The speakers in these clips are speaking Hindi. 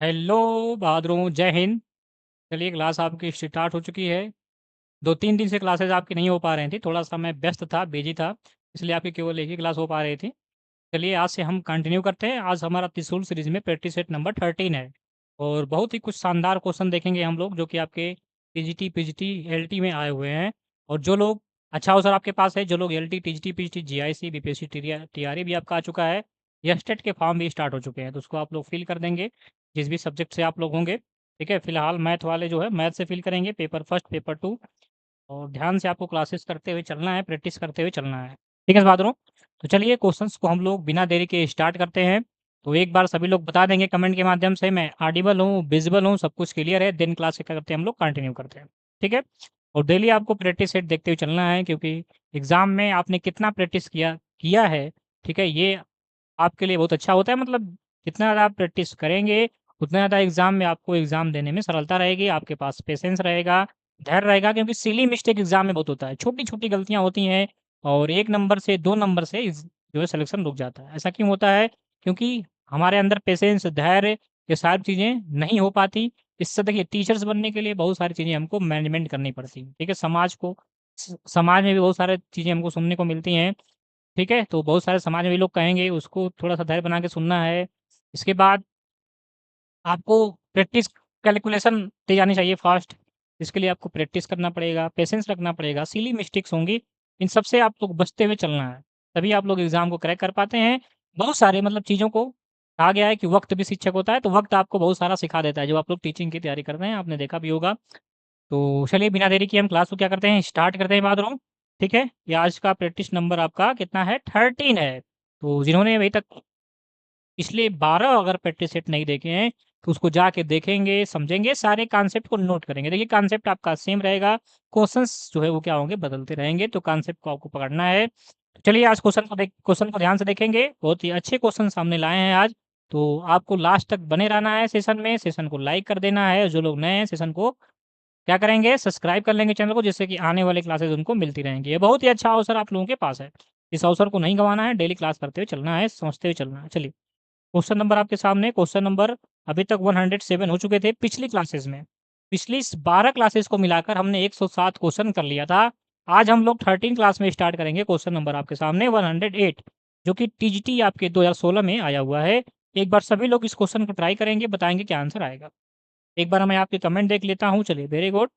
हेलो बहादुरों, जय हिंद। चलिए, क्लास आपकी स्टार्ट हो चुकी है। 2-3 दिन से क्लासेस आपकी नहीं हो पा रही थी, थोड़ा-सा मैं व्यस्त था, बिज़ी था, इसलिए आपकी केवल एक ही क्लास हो पा रही थी। चलिए, आज से हम कंटिन्यू करते हैं। आज हमारा त्रिशूल सीरीज़ में प्रैक्टिस सेट नंबर 13 है और बहुत ही कुछ शानदार क्वेश्चन देखेंगे हम लोग, जो कि आपके टीजीटी, पीजीटी, एलटी में आए हुए हैं। और जो लोग अच्छा अवसर आपके पास है, जो लोग LT, TGT, PGT, GIC, BPSC, TRE भी आपका आ चुका है। एस्टेट के फॉर्म भी स्टार्ट हो चुके हैं, तो उसको आप लोग फिल कर देंगे, जिस भी सब्जेक्ट से आप लोग होंगे। ठीक है, फिलहाल मैथ वाले जो है मैथ से फिल करेंगे, पेपर फर्स्ट, पेपर 2। और ध्यान से आपको क्लासेस करते हुए चलना है, प्रैक्टिस करते हुए चलना है। ठीक है बहादुरों? तो चलिए, क्वेश्चंस को हम लोग बिना देरी के स्टार्ट करते हैं। तो एक बार सभी लोग बता देंगे कमेंट के माध्यम से, मैं ऑडिबल हूँ, विजिबल हूँ, सब कुछ क्लियर है। देन क्लास क्या करते हैं, हम लोग कंटिन्यू करते हैं। ठीक है? और डेली आपको प्रैक्टिस सेट देखते हुए चलना है, क्योंकि एग्जाम में आपने कितना प्रैक्टिस किया किया है, ठीक है, ये आपके लिए बहुत अच्छा होता है। मतलब जितना ज़्यादा आप प्रैक्टिस करेंगे, उतना ज़्यादा एग्ज़ाम में आपको एग्ज़ाम देने में सरलता रहेगी, आपके पास पेशेंस रहेगा, धैर्य रहेगा, क्योंकि सिली मिस्टेक एग्ज़ाम में बहुत होता है। छोटी-छोटी गलतियाँ होती हैं और 1 नंबर से 2 नंबर से जो है सिलेक्शन रुक जाता है। ऐसा क्यों होता है? क्योंकि हमारे अंदर पेशेंस, धैर्य, ये सारी चीज़ें नहीं हो पाती। इससे देखिए, टीचर्स बनने के लिए बहुत सारी चीज़ें हमको मैनेजमेंट करनी पड़ती हैं। ठीक है? समाज में भी बहुत सारी चीज़ें हमको सुनने को मिलती हैं। ठीक है? तो बहुत सारे समाज में भी लोग कहेंगे, उसको थोड़ा-सा धैर्य बना के सुनना है। इसके बाद आपको प्रैक्टिस, कैलकुलेशन तेज़ आनी चाहिए, फ़ास्ट। इसके लिए आपको प्रैक्टिस करना पड़ेगा, पेशेंस रखना पड़ेगा, सिली मिस्टेक्स होंगी, इन सब से आप लोग बचते हुए चलना है। तभी आप लोग एग्ज़ाम को क्रैक कर पाते हैं। बहुत सारे मतलब चीज़ों को कहा गया है कि वक़्त भी शिक्षक होता है, तो वक़्त आपको बहुत सारा सिखा देता है, जब आप लोग टीचिंग की तैयारी करते हैं, आपने देखा भी होगा। तो चलिए, बिना देरी किए हम क्लास को क्या करते हैं, स्टार्ट करते हैं बहादुरों। ठीक है? ये आज का प्रैक्टिस नंबर आपका कितना है, 13 है। तो जिन्होंने अभी तक पिछले 12 अगर प्रैक्टिस सेट नहीं देखे हैं, तो उसको जाके देखेंगे, समझेंगे, सारे कॉन्सेप्ट को नोट करेंगे। देखिए, कॉन्सेप्ट आपका सेम रहेगा, क्वेश्चंस जो है वो क्या होंगे, बदलते रहेंगे, तो कॉन्सेप्ट को आपको पकड़ना है। तो चलिए, आज क्वेश्चन को ध्यान से देखेंगे। बहुत ही अच्छे क्वेश्चन सामने लाए हैं आज। तो आपको लास्ट तक बने रहना है सेशन में, सेशन को लाइक कर देना है। जो लोग नए हैं, सेशन को क्या करेंगे, सब्सक्राइब कर लेंगे चैनल को, जिससे कि आने वाली क्लासेस उनको मिलती रहेंगी। ये बहुत ही अच्छा अवसर आप लोगों के पास है। इस अवसर को नहीं गँवाना है, डेली क्लास करते हुए चलना है, समझते हुए चलना है। चलिए, क्वेश्चन नंबर आपके सामने, क्वेश्चन नंबर अभी तक 107 हो चुके थे पिछली क्लासेस में। पिछली 12 क्लासेस को मिलाकर हमने 107 क्वेश्चन कर लिया था। आज हम लोग 13 क्लास में स्टार्ट करेंगे। क्वेश्चन नंबर आपके सामने 108, जो कि टीजीटी आपके 2016 में आया हुआ है। एक बार सभी लोग इस क्वेश्चन को ट्राई करेंगे, बताएँगे क्या आंसर आएगा। एक बार मैं आपके कमेंट देख लेता हूँ। चलिए, वेरी गुड।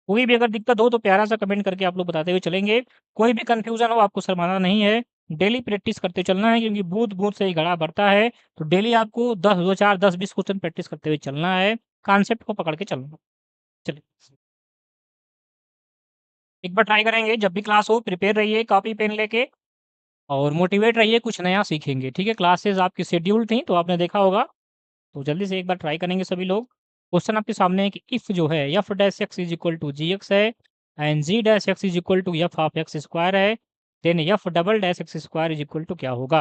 कोई भी अगर दिक्कत हो तो प्यारा-सा कमेंट करके आप लोग बताते हुए चलेंगे। कोई भी कन्फ्यूज़न हो, आपको शर्माना नहीं है। डेली प्रैक्टिस करते चलना है, क्योंकि बूँद-बूँद से ही घड़ा भरता है। तो डेली आपको 10 2 4 10-20 क्वेश्चन प्रैक्टिस करते हुए चलना है। कॉन्सेप्ट को पकड़ के चलना है। चलिए, एक बार ट्राई करेंगे, जब भी क्लास हो प्रिपेयर रहिए कॉपी पेन लेके और मोटिवेट रहिए, कुछ नया सीखेंगे। ठीक है? क्लासेस आपकी शेड्यूल थी, तो आपने देखा होगा। तो जल्दी से एक बार ट्राई करेंगे सभी लोग। क्वेश्चन आपके सामने है कि इफ जो है F dash x is equal to G X है and G dash x is equal to F of x square है, then F double dash x square is equal to क्या होगा।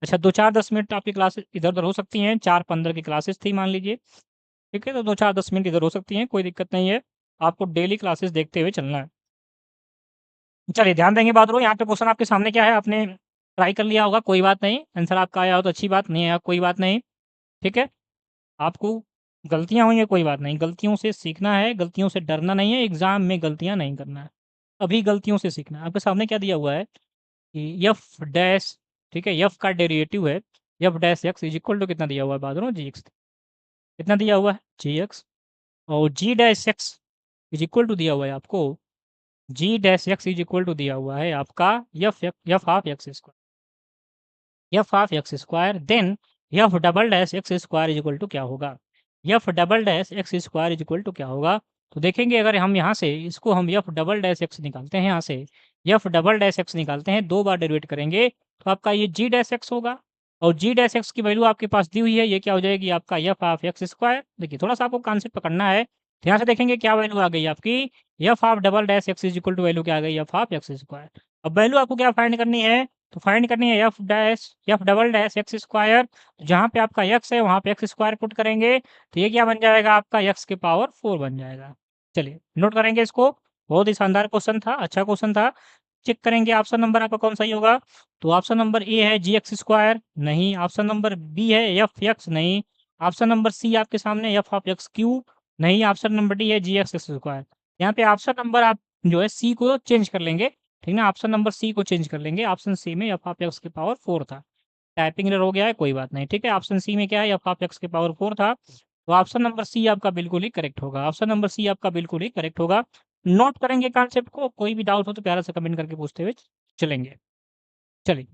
अच्छा, 2-4-10 मिनट आपकी क्लासेस इधर उधर हो सकती हैं, 4-15 की क्लासेस थी मान लीजिए। ठीक है, तो 2-4-10 मिनट इधर हो सकती हैं, कोई दिक्कत नहीं है। आपको डेली क्लासेस देखते हुए चलना है। चलिए, ध्यान देंगे बात रो, यहाँ पे क्वेश्चन आपके सामने क्या है, आपने ट्राई कर लिया होगा, कोई बात नहीं। आंसर आपका आया हो तो अच्छी बात, नहीं आया कोई बात नहीं। ठीक है? आपको गलतियाँ हुई हैं, कोई बात नहीं, गलतियों से सीखना है, गलतियों से डरना नहीं है, एग्ज़ाम में गलतियाँ नहीं करना है। अभी गलतियों से सीखना है। आपके सामने क्या दिया हुआ है कि एफ डैश, ठीक है, एफ का डेरिवेटिव है, F dash x is equal to कितना दिया हुआ है बादलों, जीएक्स। कितना दिया हुआ है? जीएक्स। और G dash x is equal to दिया हुआ है आपको, G dash x is equal to दिया हुआ है आपका F of x square, F of x square, then F double dash x square is equal to क्या होगा। F double dash x square is equal to क्या होगा। तो देखेंगे, अगर हम यहाँ से इसको हम एफ डबल डैश एक्स निकालते हैं, यहाँ से एफ डबल डैश एक्स निकालते हैं, 2 बार डेरिवेट करेंगे, तो आपका ये जी डैश एक्स होगा। और जी डैश एक्स की वैल्यू आपके पास दी हुई है, ये क्या हो जाएगी आपका एफ ऑफ एक्स स्क्वायर। देखिए, थोड़ा सा आपको कॉन्सेप्ट पकड़ना है। तो यहाँ से देखेंगे क्या वैल्यू आ गई आपकी, F of double dash x is equal to value क्या आ गई, एफ ऑफ एक्स स्क्वायर। अब वैल्यू आपको क्या फाइंड करनी है, तो फाइंड करनी है F double dash x square. जहाँ पे आपका एक्स है, वहाँ पे एक्स स्क्वायर पुट करेंगे, तो ये क्या बन जाएगा आपका, एक्स के पावर 4 बन जाएगा। चलिए, नोट करेंगे इसको। बहुत ही शानदार क्वेश्चन था, अच्छा क्वेश्चन था। चेक करेंगे ऑप्शन नंबर आपका कौन सही होगा। तो ऑप्शन नंबर ए है जी एक्स स्क्वायर, नहीं। ऑप्शन नंबर बी है एफ एक्स, नहीं। ऑप्शन नंबर सी आपके सामने एफ ऑफ एक्स क्यू, नहीं ऑप्शन नंबर डी है जी एक्स एक्स स्क्वायर। यहाँ पे ऑप्शन नंबर आप जो है सी को चेंज कर लेंगे, ठीक ना, ऑप्शन नंबर सी को चेंज कर लेंगे। ऑप्शन सी में एफ ऑफ एक्स की पावर 4 था, टाइपिंग एरर हो गया है, कोई बात नहीं, ठीक है। ऑप्शन सी में क्या है, एफ ऑफ एक्स की पावर 4 था, तो ऑप्शन नंबर सी आपका बिल्कुल ही करेक्ट होगा। ऑप्शन नंबर सी आपका बिल्कुल ही करेक्ट होगा। नोट करेंगे कॉन्सेप्ट को, कोई भी डाउट हो तो प्यारा से कमेंट करके पूछते हुए चलेंगे। चलिए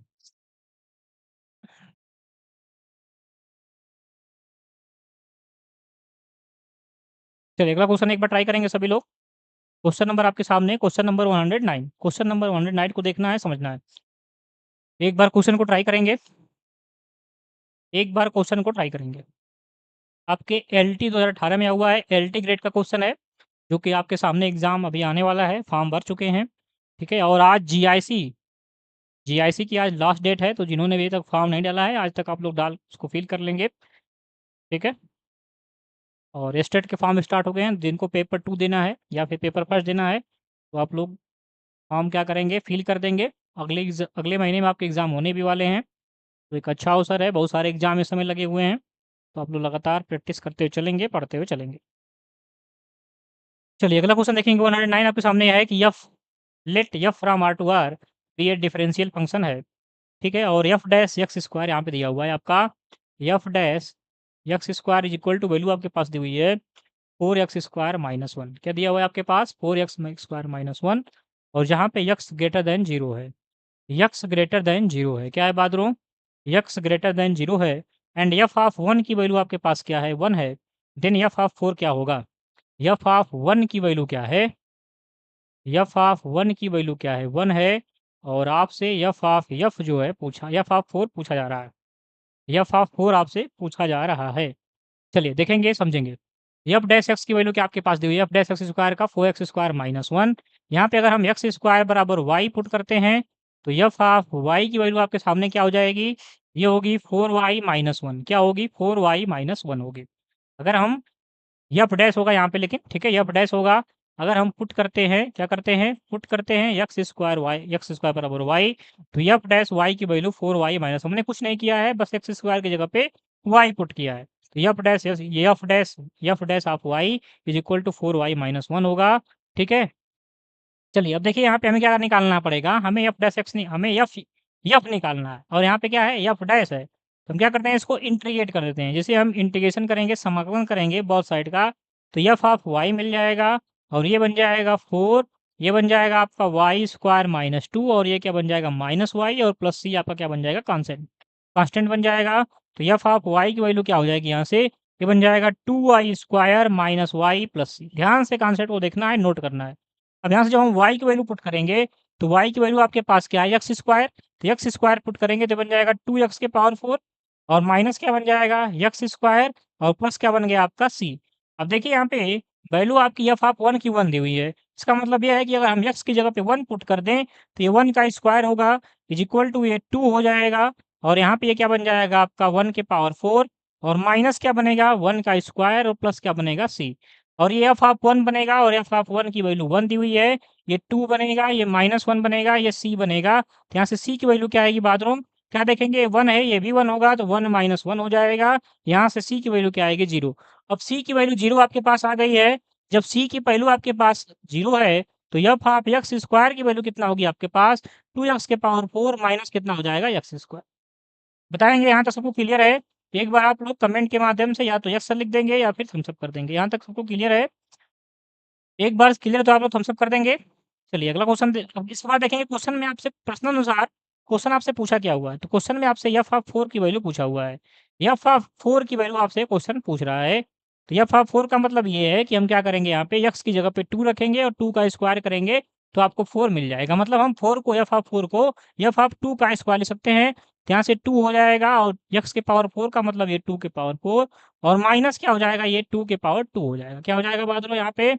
चलिए अगला क्वेश्चन एक बार ट्राई करेंगे सभी लोग। क्वेश्चन नंबर आपके सामने, क्वेश्चन नंबर 109, क्वेश्चन नंबर 109 को देखना है, समझना है। एक बार क्वेश्चन को ट्राई करेंगे, एक बार क्वेश्चन को ट्राई करेंगे। आपके एलटी 2018 में हुआ है, एलटी ग्रेड का क्वेश्चन है, जो कि आपके सामने एग्जाम अभी आने वाला है, फॉर्म भर चुके हैं, ठीक है। और आज जीआईसी, जीआईसी की आज लास्ट डेट है, तो जिन्होंने अभी तक फॉर्म नहीं डाला है आज तक आप लोग डाल उसको फिल कर लेंगे, ठीक है। और स्टेट के फॉर्म स्टार्ट हो गए हैं, जिनको पेपर 2 देना है या फिर पेपर फर्स्ट देना है, तो आप लोग फॉर्म क्या करेंगे, फिल कर देंगे। अगले महीने में आपके एग्ज़ाम होने भी वाले हैं, तो एक अच्छा अवसर है, बहुत सारे एग्जाम इस समय लगे हुए हैं, तो आप लोग लगातार प्रैक्टिस करते हुए चलेंगे, पढ़ते हुए चलेंगे। चलिए अगला क्वेश्चन देखेंगे, 109 आपके सामने यह है कि f let f from R to R भी एक डिफरेंशियल फंक्शन है, ठीक है। और एफ डैश एक्स स्क्वायर यहाँ पे दिया हुआ है आपका, f dash x square is equal to value आपके पास दी हुई है 4x² - 1, क्या दिया हुआ है आपके पास 4x² - 1, और जहाँ पे यक्स ग्रेटर देन जीरो है, यक्स ग्रेटर देन जीरो है, क्या है बादरों, यक्स ग्रेटर देन जीरो है, एंड एफ ऑफ 1 की वैल्यू आपके पास क्या है 1 है, देन एफ ऑफ 4 क्या होगा, एफ ऑफ 1 की वैल्यू क्या है, एफ ऑफ 1 की वैल्यू क्या है 1 है, और आपसे एफ ऑफ एफ जो है पूछा, एफ ऑफ 4 पूछा जा रहा है, एफ ऑफ 4 आपसे पूछा जा रहा है। चलिए देखेंगे समझेंगे। एफ डैश एक्स की वैल्यू क्या आपके पास दी हुई है, एफ डैश एक्स स्क्वायर का 4x² - 1, यहाँ पे अगर हम एक्स स्क्वायर बराबर वाई पुट करते हैं, तो एफ ऑफ वाई की वैल्यू आपके सामने क्या हो जाएगी, ये होगी 4y - 1, क्या होगी 4y - 1 होगी। अगर हम एफ डैश होगा यहाँ पे, लेकिन ठीक है एफ डैश होगा, अगर हम पुट करते हैं, क्या करते हैं, पुट करते हैं एक्स स्क्वायर बराबर वाई, तो एफ डैश वाई की वैल्यू 4y - हमने कुछ नहीं किया है, बस एक्स स्क्वायर की जगह पे वाई पुट किया है, तो f dash of y is equal to 4y - 1 होगा, ठीक है। चलिए अब देखिए यहाँ पे हमें क्या निकालना पड़ेगा, हमें एफ डैश एक्स नहीं, हमें एफ निकालना है, और यहाँ पे क्या है एफ डैश है, तो हम क्या करते हैं इसको इंटीग्रेट कर देते हैं, जैसे हम इंटीग्रेशन करेंगे, समाकलन करेंगे बहुत साइड का, तो एफ ऑफ वाई मिल जाएगा, और ये बन जाएगा 4, ये बन जाएगा आपका y² - 2, और ये क्या बन जाएगा -y, और प्लस सी आपका क्या बन जाएगा कांस्टेंट, कांस्टेंट बन जाएगा, तो एफ ऑफ वाई की वैल्यू क्या हो जाएगी यहाँ से, ये बन जाएगा 2y² - y प्लस सी, ध्यान से कांसेप्ट को देखना है, नोट करना है। अब यहाँ से जब हम y की वैल्यू पुट करेंगे, तो y की वैल्यू आपके पास क्या है एक्स स्क्वायर, तो एक्स स्क्वायर पुट करेंगे तो बन जाएगा 2x के पावर 4, और माइनस क्या बन जाएगा एक्स स्क्वायर, और प्लस क्या बन गया आपका c। अब देखिए यहाँ पे वैल्यू आपकी एफ ऑफ 1 की 1 दी हुई है, इसका मतलब यह है कि अगर हम x की जगह पे 1 पुट कर दें, तो ये 1 का स्क्वायर होगा इज इक्वल टू ये 2 हो जाएगा, और यहाँ पे ये क्या बन जाएगा आपका 1 के पावर 4, और माइनस क्या बनेगा 1 का स्क्वायर, और प्लस क्या बनेगा c, और ये एफ ऑफ 1 बनेगा, और एफ ऑफ 1 की वैल्यू 1 दी हुई है, ये 2 बनेगा, ये -1 बनेगा, ये c बनेगा, तो यहाँ से c की वैल्यू क्या आएगी बाथरूम, क्या देखेंगे 1 है, ये भी 1 होगा, तो 1 - 1 हो जाएगा, यहाँ से c की वैल्यू क्या आएगी 0। अब c की वैल्यू 0 आपके पास आ गई है, जब c की वैल्यू आपके पास 0 है, तो एफ ऑफ एक्स स्क्वायर की वैल्यू कितना होगी आपके पास 2x के पावर 4 माइनस कितना हो जाएगा एक्स स्क्वायर। बताएंगे यहाँ तक सबको क्लियर है, एक बार आप लोग कमेंट के माध्यम से या तो यस लिख देंगे या फिर थम्स अप कर देंगे, यहाँ तक सबको क्लियर है, एक बार क्लियर तो आप लोग थम्स अप कर देंगे। चलिए अगला क्वेश्चन अब इस बार देखेंगे, क्वेश्चन में आपसे प्रश्न अनुसार क्वेश्चन आपसे पूछा क्या हुआ है, तो क्वेश्चन में आपसे एफ ऑफ 4 की वैल्यू पूछा हुआ है, एफ ऑफ 4 की वैल्यू आपसे क्वेश्चन पूछ रहा है, तो एफ ऑफ 4 का मतलब ये है कि हम क्या करेंगे, यहाँ पे एक्स की जगह पे 2 रखेंगे और 2 का स्क्वायर करेंगे, तो आपको 4 मिल जाएगा, मतलब हम 4 को एफ ऑफ 4 को एफ ऑफ 2 का स्क्वायर लिख सकते हैं, तो यहाँ से 2 हो जाएगा, और एक्स के पावर 4 का मतलब ये 2 के पावर 4, और माइनस क्या हो जाएगा, ये 2 के पावर 2 हो जाएगा, क्या हो जाएगा बात लो यहाँ पे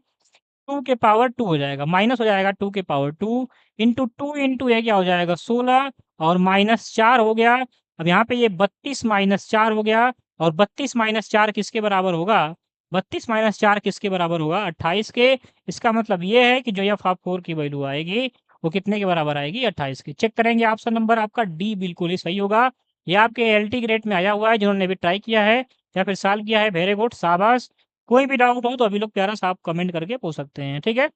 2 के पावर 2 हो जाएगा, माइनस हो जाएगा 2 के पावर 2 इंटू 2 इंटू ये क्या हो जाएगा 16, और -4 हो गया। अब यहाँ पे ये 32 -4 हो गया, और 32 -4 किसके बराबर होगा, 32 -4 किसके बराबर होगा 28 के। इसका मतलब ये है कि जो एफ ऑफ 4 की वैल्यू आएगी वो कितने के बराबर आएगी 28 की। चेक करेंगे, ऑप्शन नंबर आपका डी बिल्कुल ही सही होगा, ये आपके एलटी ग्रेड में आया हुआ है, जिन्होंने भी ट्राई किया है या फिर सॉल्व किया है, वेरी गुड, शाबाश। कोई भी डाउट हो तो अभी लोग प्यारा सा आप कमेंट करके पूछ सकते हैं, ठीक है?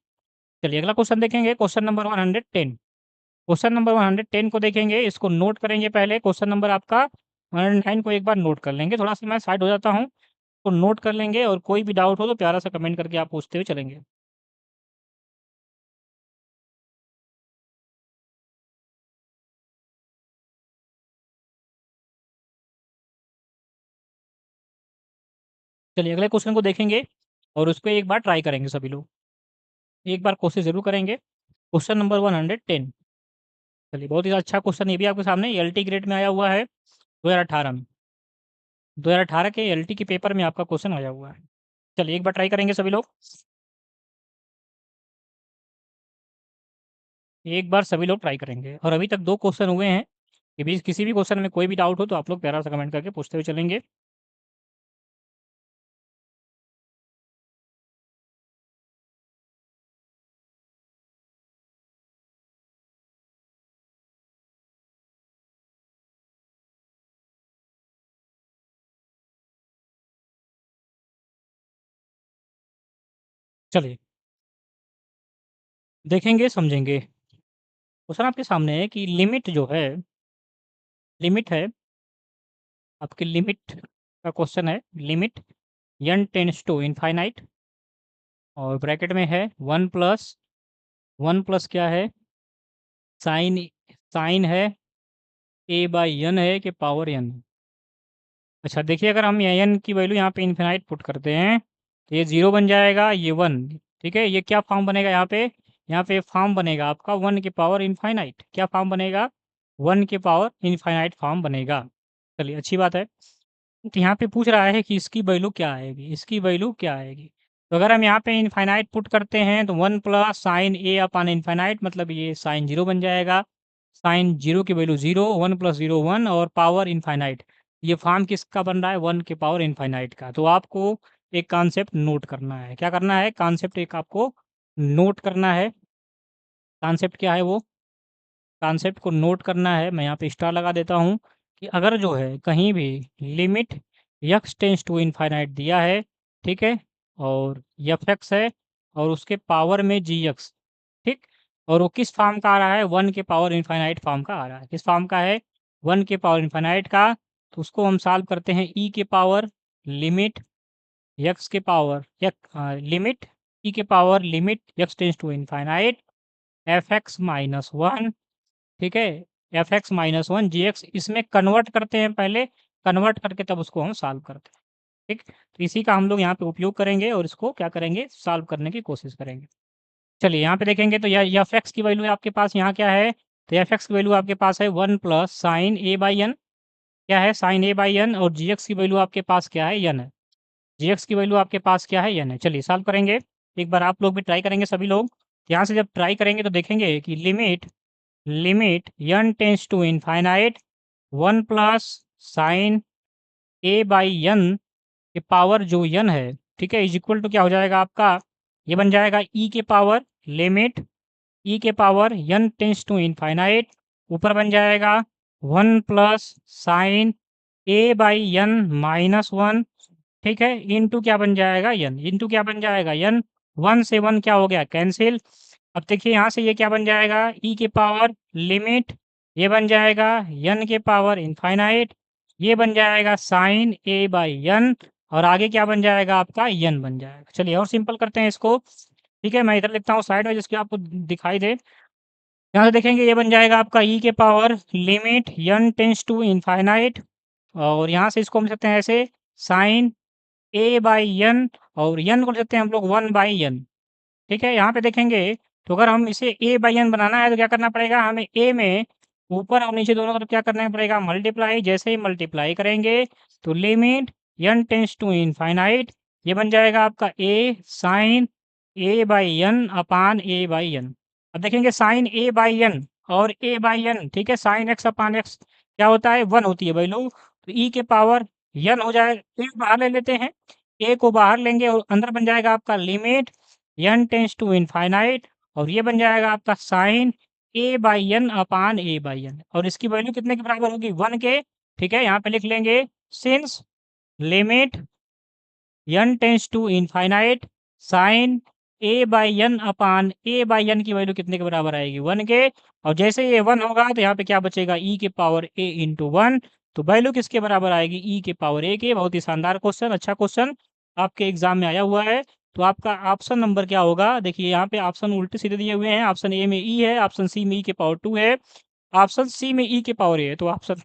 चलिए अगला क्वेश्चन देखेंगे, क्वेश्चन नंबर 110। क्वेश्चन नंबर 110 को देखेंगे, इसको नोट करेंगे पहले। क्वेश्चन नंबर आपका 109 को एक बार नोट कर लेंगे, थोड़ा-सा मैं साइड हो जाता हूँ, तो नोट कर लेंगे और कोई भी डाउट हो तो प्यारा सा कमेंट करके आप पूछते हुए चलेंगे। चलिए अगले क्वेश्चन को देखेंगे और उसको एक बार ट्राई करेंगे सभी लोग। एक बार कोशिश ज़रूर करेंगे। Question number 110। चलिए बहुत ही अच्छा क्वेश्चन ये भी आपके सामने एलटी ग्रेड में आया हुआ है 2018 में। 2018 के एलटी के पेपर में आपका क्वेश्चन आया हुआ है। चलिए एक बार ट्राई करेंगे सभी लोग। एक बार सभी लोग ट्राई करेंगे और अभी तक 2 क्वेश्चन हुए हैं। कि भी किसी भी क्वेश्चन में कोई भी डाउट हो तो आप लोग प्यारा सा कमेंट करके पूछते हुए चलेंगे। चलिए, देखेंगे, समझेंगे। क्वेश्चन आपके सामने है कि लिमिट जो है, लिमिट है, आपकी लिमिट का क्वेश्चन है। Limit n tends to infinite और ब्रैकेट में है 1 प्लस क्या है? साइन साइन है a/n है कि पावर n। अच्छा देखिए, अगर हम n की वैल्यू यहाँ पे इनफाइनाइट पुट करते हैं तो ये 0 बन जाएगा, ये 1। ठीक है, ये क्या फॉर्म बनेगा यहाँ पे? यहाँ पे फॉर्म बनेगा आपका 1 की पावर इनफाइनाइट। क्या फॉर्म बनेगा? 1 की पावर इनफाइनाइट फॉर्म बनेगा। चलिए अच्छी बात है। तो यहाँ पे पूछ रहा है कि इसकी वैल्यू क्या आएगी, इसकी वैल्यू क्या आएगी? तो अगर हम यहाँ पे इनफाइनाइट पुट करते हैं तो 1 प्लस साइन ए अपान इनफाइनाइट, मतलब ये साइन 0 बन जाएगा। साइन 0 की वैल्यू 0, 1 प्लस 0 1 और पावर इनफाइनाइट। ये फॉर्म किसका बन रहा है? 1 की पावर इनफाइनाइट का। तो आपको एक कॉन्सेप्ट नोट करना है। क्या करना है? कॉन्सेप्ट एक आपको नोट करना है। कॉन्सेप्ट क्या है वो? कॉन्सेप्ट को नोट करना है। मैं यहाँ पे स्टार लगा देता हूँ कि अगर जो है कहीं भी limit x tends to infinite दिया है, ठीक है, और एफ एक्स है और उसके पावर में जी एक्स, ठीक, और वो किस फॉर्म का आ रहा है? 1 के पावर इनफाइनाइट फॉर्म का आ रहा है। किस फॉर्म का है? 1 के पावर इनफाइनाइट का। तो उसको हम सॉल्व करते हैं ई के पावर लिमिट यक्स के पावर लिमिट ई के power limit x tends to infinite f x minus 1, ठीक है, f x minus 1 g x, इसमें कन्वर्ट करते हैं पहले, कन्वर्ट करके तब उसको हम सॉल्व करते हैं। ठीक, तो इसी का हम लोग यहाँ पे उपयोग करेंगे और इसको क्या करेंगे? सॉल्व करने की कोशिश करेंगे। चलिए यहाँ पे देखेंगे तो यह एफ एक्स की वैल्यू आपके पास यहाँ क्या है? तो एफ एक्स की वैल्यू आपके पास है 1 plus sine a by n. क्या है? Sine a by n. और जी एक्स की वैल्यू आपके पास क्या है? एन है। जी एक्स की वैल्यू आपके पास क्या है? एन है। चलिए सॉल्व करेंगे। एक बार आप लोग भी ट्राई करेंगे सभी लोग। यहाँ से जब ट्राई करेंगे तो देखेंगे कि limit limit n tends to infinite 1 plus sine a by n के पावर जो n है, ठीक है, इज इक्वल टू क्या हो जाएगा आपका? ये बन जाएगा e के पावर लिमिट e के power n tends to infinite, ऊपर बन जाएगा 1 plus sine a by n minus 1, ठीक है, इंटू क्या बन जाएगा? n। इंटू क्या बन जाएगा? n। 1 से 1 क्या हो गया? कैंसिल। अब देखिए यहाँ से ये क्या बन जाएगा? e की पावर लिमिट, ये बन जाएगा n के पावर इनफाइनाइट, ये बन जाएगा साइन a बाई n, और आगे क्या बन जाएगा आपका? n बन जाएगा। चलिए और सिंपल करते हैं इसको। ठीक है, मैं इधर लिखता हूँ साइड में जिसके आपको दिखाई दे। यहाँ से देखेंगे ये बन जाएगा आपका e के power limit n tends to infinite, और यहाँ से इसको हम लिख सकते हैं ऐसे साइन a बाई n, और n को लिख सकते हैं हम लोग 1 बाई n। ठीक है, यहाँ पे देखेंगे तो अगर हम इसे a बाई n बनाना है तो क्या करना पड़ेगा? हमें a में ऊपर और नीचे दोनों तरफ क्या करना पड़ेगा? मल्टीप्लाई। जैसे ही मल्टीप्लाई करेंगे तो limit n tends to infinite, ये बन जाएगा आपका a sine a by n upon a by n। अब देखेंगे साइन a बाई n और a बाई n, ठीक है, साइन x अपान x क्या होता है? 1 होती है वैल्यू। तो e के पावर n हो जाए, एक बाहर ले लेते हैं, a को बाहर लेंगे और अंदर बन जाएगा आपका limit n tends to infinite, और ये बन जाएगा आपका sine a by n upon a by n, और इसकी वैल्यू कितने के बराबर होगी? 1 के। ठीक है, यहाँ पे लिख लेंगे since limit n tends to infinite sine a by n upon a by n की वैल्यू कितने के बराबर आएगी 1 के। और जैसे ये 1 होगा तो यहाँ पे क्या बचेगा ई के पावर ए इंटू वन। तो वैल्यू किसके बराबर आएगी ई के पावर ए के। बहुत ही शानदार क्वेश्चन, अच्छा क्वेश्चन आपके एग्जाम में आया हुआ है। तो आपका ऑप्शन नंबर क्या होगा, देखिए यहाँ पे ऑप्शन उल्टे सीधे दिए हुए हैं। ऑप्शन ए में ई है, ऑप्शन सी में ई के पावर 2 है, ऑप्शन सी में ई के पावर ए है। तो ऑप्शन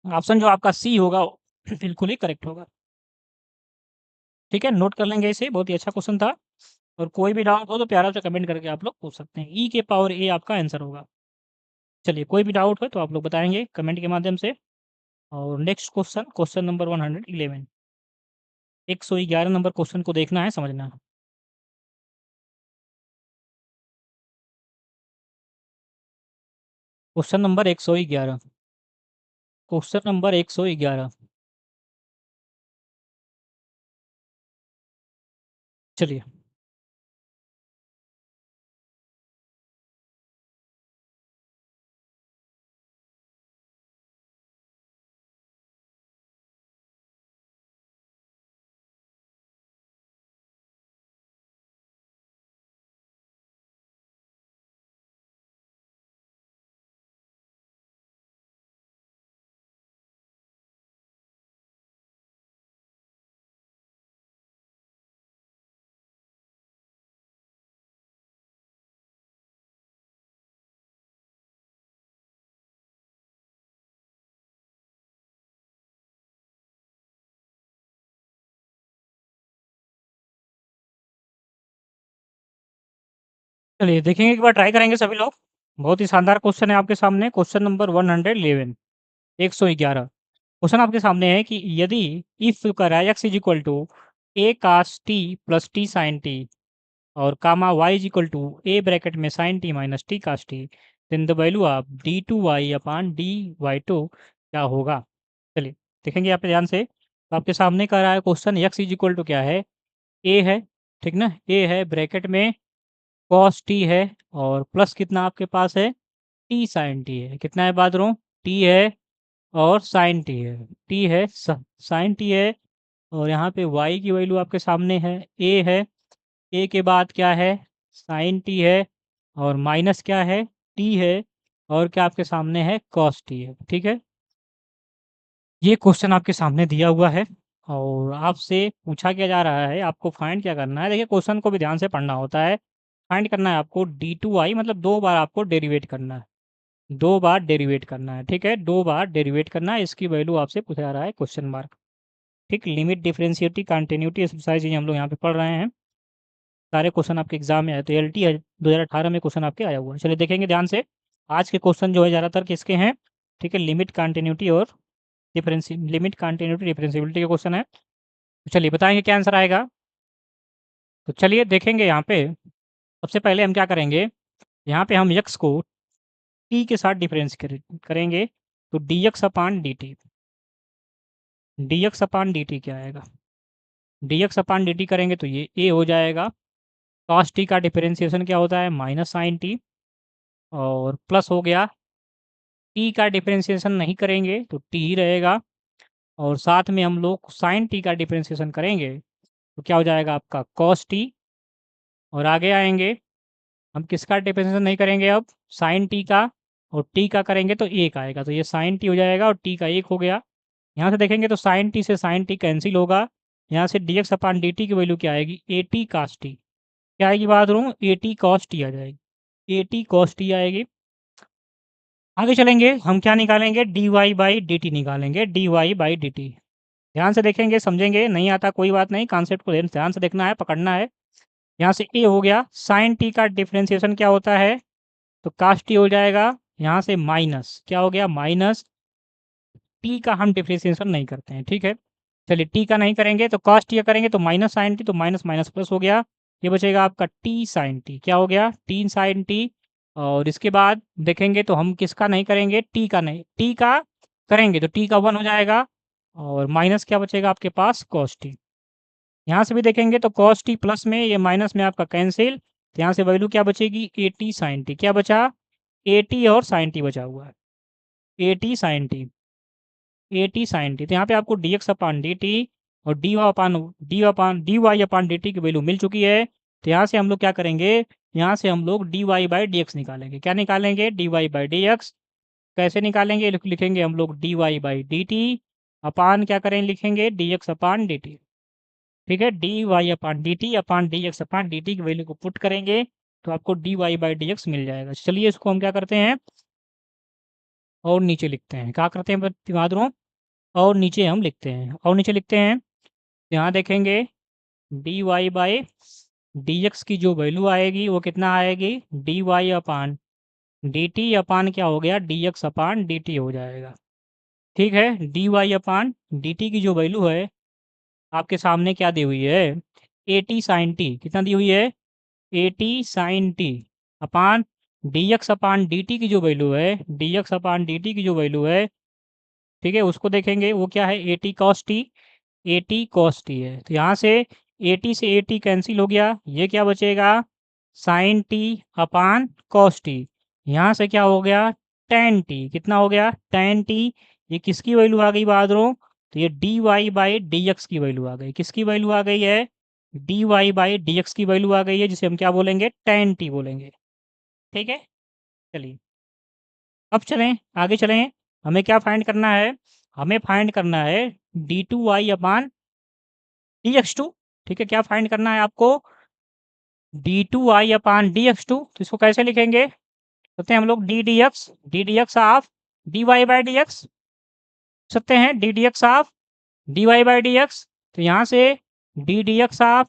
ऑप्शन जो आपका सी होगा वो बिल्कुल ही करेक्ट होगा। ठीक है, नोट कर लेंगे इसे, बहुत ही अच्छा क्वेश्चन था। और कोई भी डाउट हो तो प्यारा से कमेंट करके आप लोग पूछ सकते हैं। ई के पावर ए आपका आंसर होगा। चलिए, कोई भी डाउट हो तो आप लोग बताएंगे कमेंट के माध्यम से। और next question, question number 111, 111 number question को देखना है, समझना है। Question number 111, question number 111। चलिए, चलिए देखेंगे, एक बार ट्राई करेंगे सभी लोग। बहुत ही शानदार क्वेश्चन है आपके सामने, क्वेश्चन नंबर 111, 111। क्वेश्चन आपके सामने है कि यदि इफ करा X is equal to A cos T plus T sine T और comma Y is equal to A bracket में sine T minus T cos T, then the value of D two Y upon D Y two क्या होगा। चलिए देखेंगे यहाँ पे ध्यान से। तो आपके सामने कह रहा है question x is equal to क्या है, ए है, ठीक ना, ए है, ब्रैकेट में कॉस टी है, और प्लस कितना आपके पास है टी साइन टी है। कितना है बात रो, टी है और साइन टी है, टी है साइन टी है। और यहाँ पे y की वैल्यू आपके सामने है, a है, a के बाद क्या है साइन टी है, और माइनस क्या है t है, और क्या आपके सामने है cos t है। ठीक है, ये क्वेश्चन आपके सामने दिया हुआ है और आपसे पूछा क्या जा रहा है, आपको फाइंड क्या करना है। देखिए क्वेश्चन को भी ध्यान से पढ़ना होता है। फाइंड करना है आपको डी टू वाई, मतलब 2 बार आपको डेरिवेट करना है, 2 बार डेरिवेट करना है। ठीक है, 2 बार डेरिवेट करना है, इसकी वैल्यू आपसे पूछा जा रहा है क्वेश्चन मार्क। ठीक, लिमिट डिफरेंशिएटी कंटिन्यूटी एक्सरसाइज हम लोग यहाँ पे पढ़ रहे हैं। सारे क्वेश्चन आपके एग्जाम में आए, तो एल टी 2018 में क्वेश्चन आपके आया हुआ है। चलिए देखेंगे ध्यान से। आज के क्वेश्चन जो है ज़्यादातर किसके हैं, ठीक है, लिमिट कंटिन्यूटी और लिमिट कंटिन्यूटी डिफरेंशिएबिलिटी के क्वेश्चन है। तो चलिए बताएंगे क्या आंसर आएगा। तो चलिए देखेंगे यहाँ पे। सबसे पहले हम क्या करेंगे, यहाँ पे हम यक्स को टी के साथ डिफरेंस करेंगे। तो डी एक्स अपान डी टी, डी एक्स अपान डी टी क्या आएगा, डी एक्स अपान डी टी करेंगे तो ये ए हो जाएगा। कॉस टी का डिफरेंशिएशन क्या होता है माइनस साइन टी, और प्लस हो गया, टी का डिफरेंशिएशन नहीं करेंगे तो टी ही रहेगा, और साथ में हम लोग साइन टी का डिफरेंशिएशन करेंगे तो क्या हो जाएगा आपका कॉस टी। और आगे आएंगे, हम किसका डिफरेंशिएशन नहीं करेंगे अब, साइन टी का, और टी का करेंगे तो एक आएगा, तो ये साइन टी हो जाएगा और टी का एक हो गया। यहाँ से देखेंगे तो साइन टी से साइन टी कैंसिल होगा। यहाँ से डी एक्स अपान डी टी की वैल्यू क्या आएगी ए टी कास टी, क्या आएगी बात करूँ ए टी कॉस टी आ जाएगी, ए टी कॉस टी आएगी। आगे चलेंगे, हम क्या निकालेंगे D Y by D T निकालेंगे, D Y by D T. ध्यान से देखेंगे, समझेंगे, नहीं आता कोई बात नहीं, कॉन्सेप्ट को ध्यान से देखना है, पकड़ना है। यहाँ से ए हो गया, साइन टी का डिफ्रेंसिएशन क्या होता है तो कास टी हो जाएगा। यहाँ से माइनस क्या हो गया माइनस, टी का हम डिफ्रेंसिएशन नहीं करते हैं, ठीक है। चलिए टी का नहीं करेंगे तो कॉस टी का करेंगे तो माइनस साइन टी, तो माइनस माइनस प्लस हो गया। ये बचेगा आपका टी साइन टी, क्या हो गया टी साइन टी। और इसके बाद देखेंगे तो हम किसका नहीं करेंगे, टी का नहीं, टी का करेंगे तो टी का 1 हो जाएगा, और माइनस क्या बचेगा आपके पास कॉस टी। यहाँ से भी देखेंगे तो कॉस टी प्लस में ये माइनस में आपका कैंसिल, तो यहाँ से वैल्यू क्या बचेगी ए टी साइन टी, क्या बचा ए टी और साइन टी बचा हुआ है, a t sine t. 80 sin t। तो यहाँ पे आपको dx अपान dt और dy अपान dt की वैल्यू मिल चुकी है। तो यहाँ से हम लोग क्या करेंगे, यहाँ से हम लोग dy बाई dx निकालेंगे। क्या निकालेंगे, dy बाई dx। कैसे निकालेंगे, लिखेंगे हम लोग dy बाई dt अपान क्या करें, लिखेंगे dx अपान dt। ठीक है, dy अपान dx अपान dt की वैल्यू को पुट करेंगे तो आपको dy बाई dx मिल जाएगा। चलिए इसको हम क्या करते हैं, और नीचे लिखते हैं। क्या करते हैं बहादुरों, और नीचे हम लिखते हैं, और नीचे लिखते हैं। यहाँ देखेंगे dy बाई dx की जो वैल्यू आएगी वो कितना आएगी, dy अपान dt अपान क्या हो गया, dx अपान dt हो जाएगा। ठीक है, dy अपान dt की जो वैल्यू है आपके सामने क्या दी हुई है, 80 साइन टी। कितना दी हुई है, 80 साइन टी अपान dx अपान dt की जो वैल्यू है, dx अपान dt की जो वैल्यू है, ठीक है, उसको देखेंगे वो क्या है, 80 कॉस टी। 80 कॉस टी है। तो यहाँ से 80 से 80 कैंसिल हो गया, ये क्या बचेगा, sine t upon cos t. यहाँ से क्या हो गया, टेन टी। कितना हो गया, टेन टी। ये किसकी वैल्यू आ गई बहादुरों, तो ये d Y by d x की वैल्यू आ गई। किसकी वैल्यू आ गई है, d Y by d x की वैल्यू आ गई है, जिसे हम क्या बोलेंगे, टेन टी बोलेंगे। ठीक है, चलिए अब चलें, आगे चलें। हमें क्या फाइंड करना है, हमें फाइंड करना है d two Y upon d x two. ठीक है, क्या फाइंड करना है आपको, d two Y upon d x two. तो इसको कैसे लिखेंगे, कहते हैं हम लोग d d x of d Y by d x सकते हैं, d d x of d Y by d x. तो यहाँ से d d x of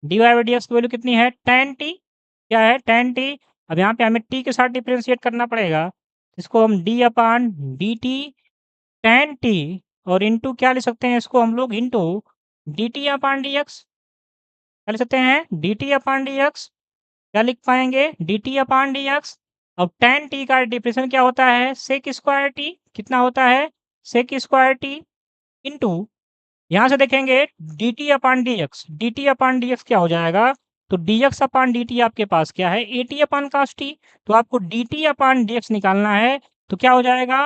d Y by d x की वैल्यू कितनी है, टेन टी। क्या है, टेन टी। अब यहाँ पे हमें टी के साथ डिफ्रेंशिएट करना पड़ेगा। इसको हम D upon D T ten T और इंटू क्या ले सकते हैं, इसको हम लोग into D T upon d x. क्या ले सकते हैं, D T upon d x. क्या लिख पाएंगे, D T upon d x. अब टेन टी का डिफरेंशियल क्या होता है, सेक स्क्वायर टी। कितना होता है, सेक स्क्वायर टी इंटू, यहाँ से देखेंगे D T upon d x. D T upon d x क्या हो जाएगा, तो डी एक्स अपान डी टी आपके पास क्या है, a T upon cos T. तो आपको D T upon d x निकालना है। तो क्या हो जाएगा,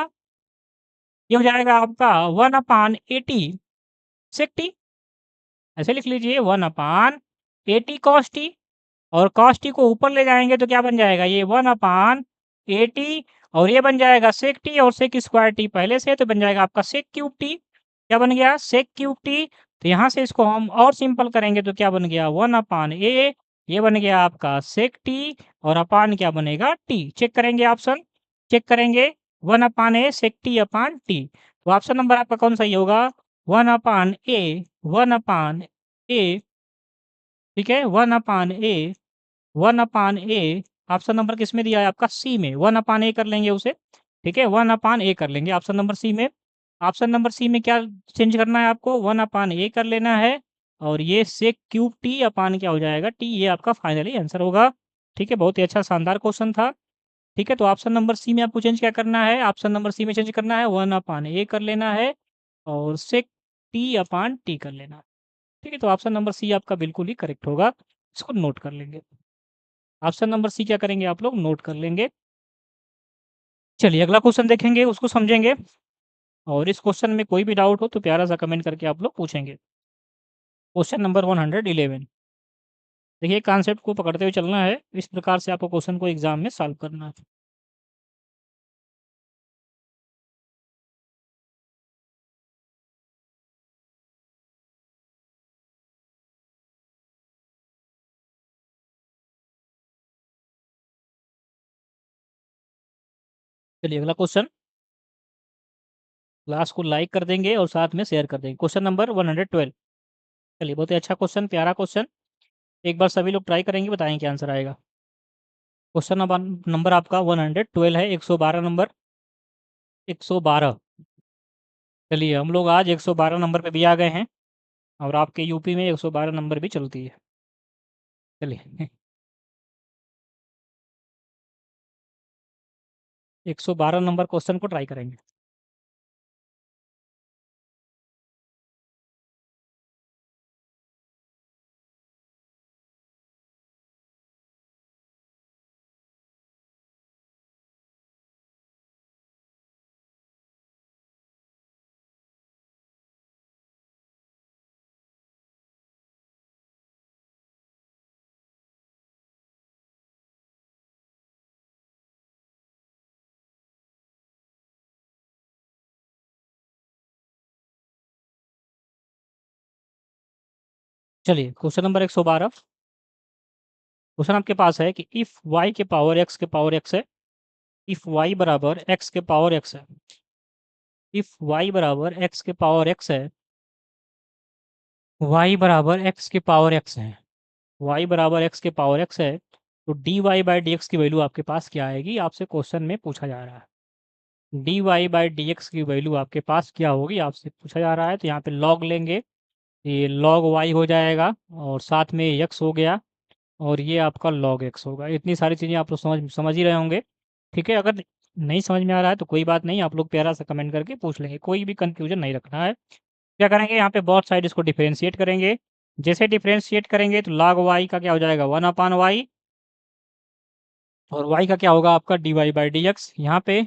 ये हो जाएगा आपका one upon a t sec t. ऐसे लिख लीजिए, one upon a t cos t. और कॉस टी को ऊपर ले जाएंगे तो क्या बन जाएगा, ये वन अपान ए टी और ये बन जाएगा सेक टी और सेक स्क्वायर टी पहले से, तो बन जाएगा आपका सेक क्यूब टी। क्या बन गया, सेक क्यूब टी। तो यहाँ से इसको हम और सिंपल करेंगे तो क्या बन गया, वन अपान ए, ये बन गया आपका सेक टी और अपान क्या बनेगा, टी। चेक करेंगे ऑप्शन, चेक करेंगे, वन अपान ए सेक टी अपान टी। तो ऑप्शन नंबर आपका कौन सही होगा, वन अपान ए, वन अपान ए। ठीक है, वन अपान ए, वन अपान ए। ऑप्शन नंबर किस में दिया है आपका, सी में, वन अपान ए कर लेंगे उसे। ठीक है, वन अपान ए कर लेंगे ऑप्शन नंबर सी में। ऑप्शन नंबर सी में क्या चेंज करना है आपको, वन अपान ए कर लेना है। और ये सेक क्यूब टी अपान क्या हो जाएगा, टी। ये आपका फाइनली आंसर होगा। ठीक है, बहुत ही अच्छा शानदार क्वेश्चन था। ठीक है, तो ऑप्शन नंबर सी में आपको चेंज क्या करना है, ऑप्शन नंबर सी में चेंज करना है, वन अपान ए कर लेना है और सेक टी अपान टी कर लेना। ठीक है, तो ऑप्शन नंबर सी आपका बिल्कुल ही करेक्ट होगा। इसको नोट कर लेंगे, ऑप्शन नंबर सी क्या करेंगे आप लोग, नोट कर लेंगे। चलिए अगला क्वेश्चन देखेंगे, उसको समझेंगे। और इस क्वेश्चन में कोई भी डाउट हो तो प्यारा सा कमेंट करके आप लोग पूछेंगे। Question number 111। देखिए कॉन्सेप्ट को पकड़ते हुए चलना है, इस प्रकार से आपको क्वेश्चन को एग्जाम में सॉल्व करना है। चलिए अगला क्वेश्चन, क्लास को लाइक कर देंगे और साथ में शेयर कर देंगे। Question number 112। चलिए बहुत ही अच्छा क्वेश्चन, प्यारा क्वेश्चन। एक बार सभी लोग ट्राई करेंगे, बताएं क्या आंसर आएगा। क्वेश्चन नंबर नंबर आपका 112 है, 112 नंबर, 112। चलिए हम लोग आज 112 नंबर पे भी आ गए हैं और आपके यूपी में 112 नंबर भी चलती है। चलिए 112 नंबर क्वेश्चन को ट्राई करेंगे। चलिए क्वेश्चन नंबर 112। क्वेश्चन आपके पास है कि इफ़ y के पावर x के पावर x है, इफ़ y बराबर x के पावर x है, इफ़ y बराबर x के पावर x है, y बराबर x के पावर x है, y बराबर x के पावर x है, तो dy बाई डी एक्स की वैल्यू आपके पास क्या आएगी, आपसे क्वेश्चन में पूछा जा रहा है। dy बाई डी एक्स की वैल्यू आपके पास क्या होगी, आपसे पूछा जा रहा है। तो यहाँ पे log लेंगे, ये log y हो जाएगा और साथ में x हो गया और ये आपका log x होगा। इतनी सारी चीज़ें आप लोग समझ ही रहे होंगे। ठीक है, अगर नहीं समझ में आ रहा है तो कोई बात नहीं, आप लोग प्यारा सा कमेंट करके पूछ लेंगे, कोई भी कन्फ्यूजन नहीं रखना है। क्या करेंगे, यहाँ पे बोथ साइड इसको डिफरेंशिएट करेंगे। जैसे डिफरेंशिएट करेंगे तो log y का क्या हो जाएगा 1/y और y का क्या होगा आपका dy बाई डी एक्स। यहाँ पे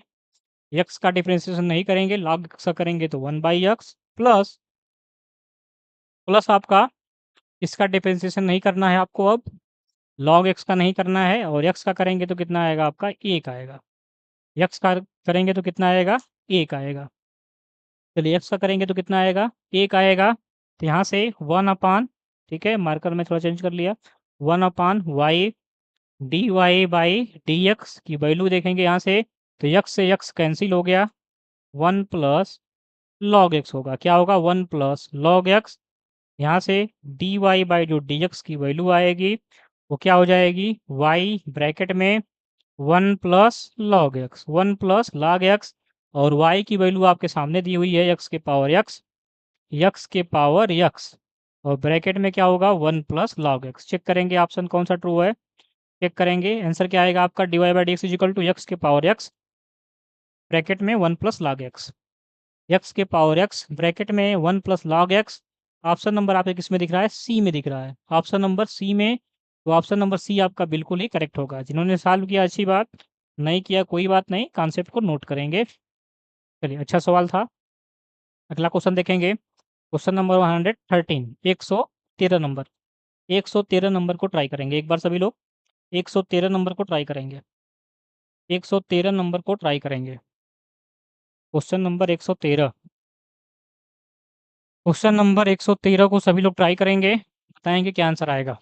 x का डिफरेंशिएशन नहीं करेंगे, log x का करेंगे तो 1/x प्लस प्लस आपका इसका डिफरेंशिएशन नहीं करना है आपको, अब log x का नहीं करना है और x का करेंगे तो कितना आएगा आपका 1 आएगा। x का करेंगे तो कितना आएगा 1 आएगा। चलिए x का करेंगे तो कितना आएगा 1 आएगा। तो यहाँ से 1/, ठीक है, मार्कर में थोड़ा चेंज कर लिया, 1/y d Y by d x की वैल्यू देखेंगे यहाँ से, तो x से x कैंसिल हो गया, 1 प्लस लॉग एक्स होगा। क्या होगा 1 प्लस लॉग एक्स। यहाँ से डी वाई बाई जो डी एक्स की वैल्यू आएगी वो क्या हो जाएगी y ब्रैकेट में 1 plus log x, 1 plus log x और y की वैल्यू आपके सामने दी हुई है x के पावर x, x के पावर x और ब्रैकेट में क्या होगा 1 प्लस लॉग एक्स। चेक करेंगे ऑप्शन कौन सा ट्रू है, चेक करेंगे, आंसर क्या आएगा आपका d Y by d x is equal to x के पावर एक्स ब्रैकेट में 1 प्लस लॉग एक्स, एक्स के पावर एक्स ब्रैकेट में 1 plus log x. Option number आपके किस में दिख रहा है, सी में दिख रहा है, ऑप्शन नंबर सी में। तो ऑप्शन नंबर सी आपका बिल्कुल ही करेक्ट होगा। जिन्होंने सॉल्व किया अच्छी बात, नहीं किया कोई बात नहीं, कॉन्सेप्ट को नोट करेंगे। चलिए अच्छा सवाल था। अगला क्वेश्चन देखेंगे, क्वेश्चन नंबर 113, 113 नंबर, 113 नंबर को ट्राई करेंगे एक बार सभी लोग, 113 नंबर को ट्राई करेंगे, 113 नंबर को ट्राई करेंगे। क्वेश्चन नंबर 113, क्वेश्चन नंबर 113 को सभी लोग ट्राई करेंगे, बताएंगे क्या आंसर आएगा।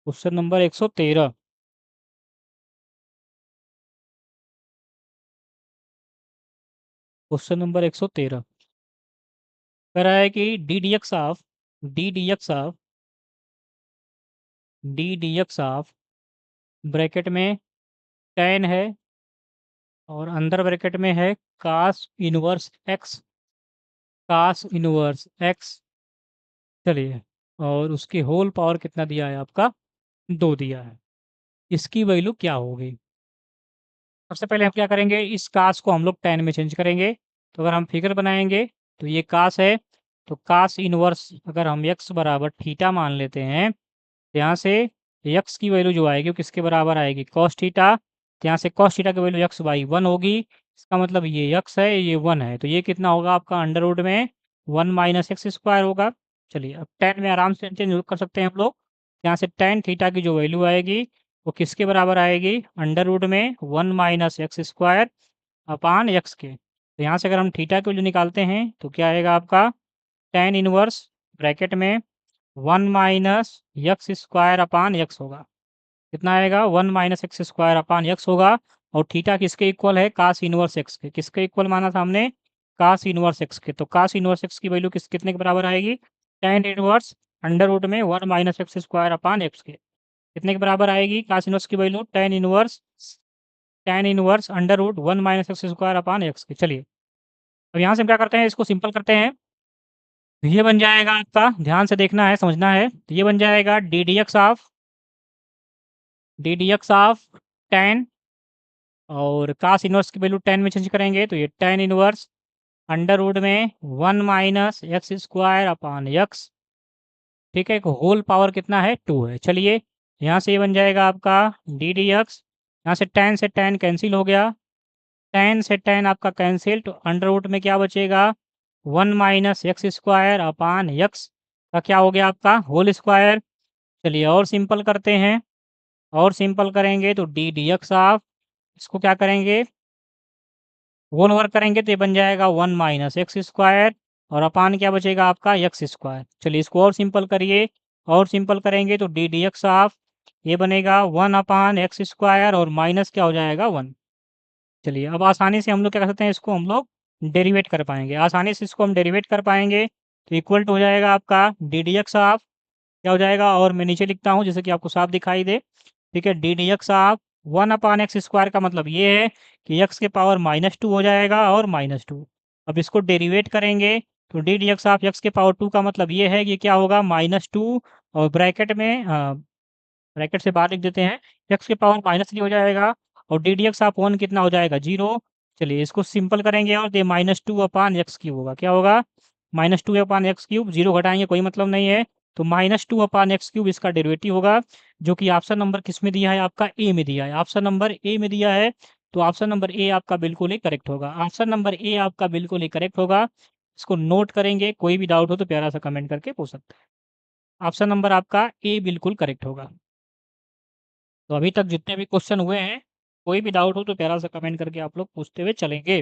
क्वेश्चन नंबर 113, क्वेश्चन नंबर 113 कह रहा है कि D d x of bracket में tan है और अंदर ब्रैकेट में है कास इनवर्स एक्स, कास इनवर्स एक्स। चलिए, और उसकी होल पावर कितना दिया है आपका 2 दिया है, इसकी वैल्यू क्या होगी। सबसे पहले हम क्या करेंगे, इस कास को हम लोग tan में चेंज करेंगे। तो अगर हम फिगर बनाएंगे तो ये कास है, तो कास इनवर्स अगर हम x बराबर थीटा मान लेते हैं, तो यहाँ से x की वैल्यू जो आएगी वो किसके बराबर आएगी कॉस थीटा। तो यहाँ से कॉस थीटा की वैल्यू x बाई 1 होगी, इसका मतलब ये x है ये 1 है, तो ये कितना होगा आपका अंडर रूट में 1 माइनस एक्स स्क्वायर होगा। चलिए अब tan में आराम से चेंज कर सकते हैं हम लोग। यहाँ से tan थीटा की जो वैल्यू आएगी वो किसके बराबर आएगी अंडर रूट में 1 minus x square upon x के। तो यहाँ से अगर हम थीटा की वैल्यू निकालते हैं तो क्या आएगा आपका tan इनवर्स ब्रैकेट में 1 minus x square upon x होगा। कितना आएगा 1 minus x square upon x होगा। और थीटा किसके इक्वल है कास इनवर्स एक्स के, किसके इक्वल माना था हमने कास इनवर्स एक्स के। तो कास इनवर्स एक्स की वैल्यू कितने के बराबर आएगी tan इनवर्स अंडर रूट में 1 minus x square upon x के, कितने के बराबर आएगी कास इनवर्स की value tan inverse under root 1 minus x square upon x के। चलिए अब यहाँ से हम क्या करते हैं, इसको सिंपल करते हैं। तो ये बन जाएगा आपका, ध्यान से देखना है समझना है, तो ये बन जाएगा D d x of tan, और कास इनवर्स की वैल्यू tan में चेंज करेंगे तो ये tan इनवर्स अंडर रूट में 1 minus x square upon x, ठीक है, होल पावर कितना है 2 है। चलिए यहाँ से ये बन जाएगा आपका डी डी एक्स, यहाँ से tan कैंसिल हो गया, tan से tan आपका कैंसिल, तो अंडर रूट में क्या बचेगा 1 minus x square upon x का क्या हो गया आपका होल स्क्वायर। चलिए और सिंपल करते हैं, और सिंपल करेंगे तो डी डी एक्स ऑफ, इसको क्या करेंगे होल ओवर करेंगे तो ये बन जाएगा 1 माइनस एक्स स्क्वायर और अपान क्या बचेगा आपका एक्स स्क्वायर। चलिए इसको और सिंपल करिए, और सिंपल करेंगे तो डी डी एक्स ऑफ ये बनेगा 1 अपान एक्स स्क्वायर और माइनस क्या हो जाएगा 1। चलिए अब आसानी से हम लोग क्या कर सकते हैं, इसको हम लोग डेरिवेट कर पाएंगे, आसानी से इसको हम डेरिवेट कर पाएंगे। तो इक्वल टू हो जाएगा आपका डी डी एक्स ऑफ क्या हो जाएगा, और मैं नीचे लिखता हूँ जैसे कि आपको साफ दिखाई दे। ठीक है, D d x of 1 upon x square का मतलब ये है कि एक्स के पावर -2 हो जाएगा और -2। अब इसको डेरिवेट करेंगे तो D d x of x के पावर 2 का मतलब ये है कि क्या होगा -2 और ब्रैकेट में ब्रैकेट से बाहर लिख देते हैं, एक्स के पावर -3 हो जाएगा और डी डी एक्स ऑफ 1 कितना हो जाएगा 0। चलिए इसको सिंपल करेंगे और ये -2 अपान एक्स क्यूब होगा, क्या होगा -2 अपान एक्स क्यूब, 0 घटाएंगे कोई मतलब नहीं है, तो -2 अपान एक्स क्यूब इसका डेरिवेटिव होगा, जो कि ऑप्शन नंबर किस में दिया है आपका ए में दिया है, ऑप्शन नंबर ए में दिया है। तो ऑप्शन नंबर ए आपका बिल्कुल ही करेक्ट होगा, ऑप्शन नंबर ए आपका बिल्कुल ही करेक्ट होगा। इसको नोट करेंगे, कोई भी डाउट हो तो प्यारा सा कमेंट करके पूछ सकते हैं। ऑप्शन नंबर आपका ए बिल्कुल करेक्ट होगा। तो अभी तक जितने भी क्वेश्चन हुए हैं, कोई भी डाउट हो तो प्यारा सा कमेंट करके आप लोग पूछते हुए चलेंगे।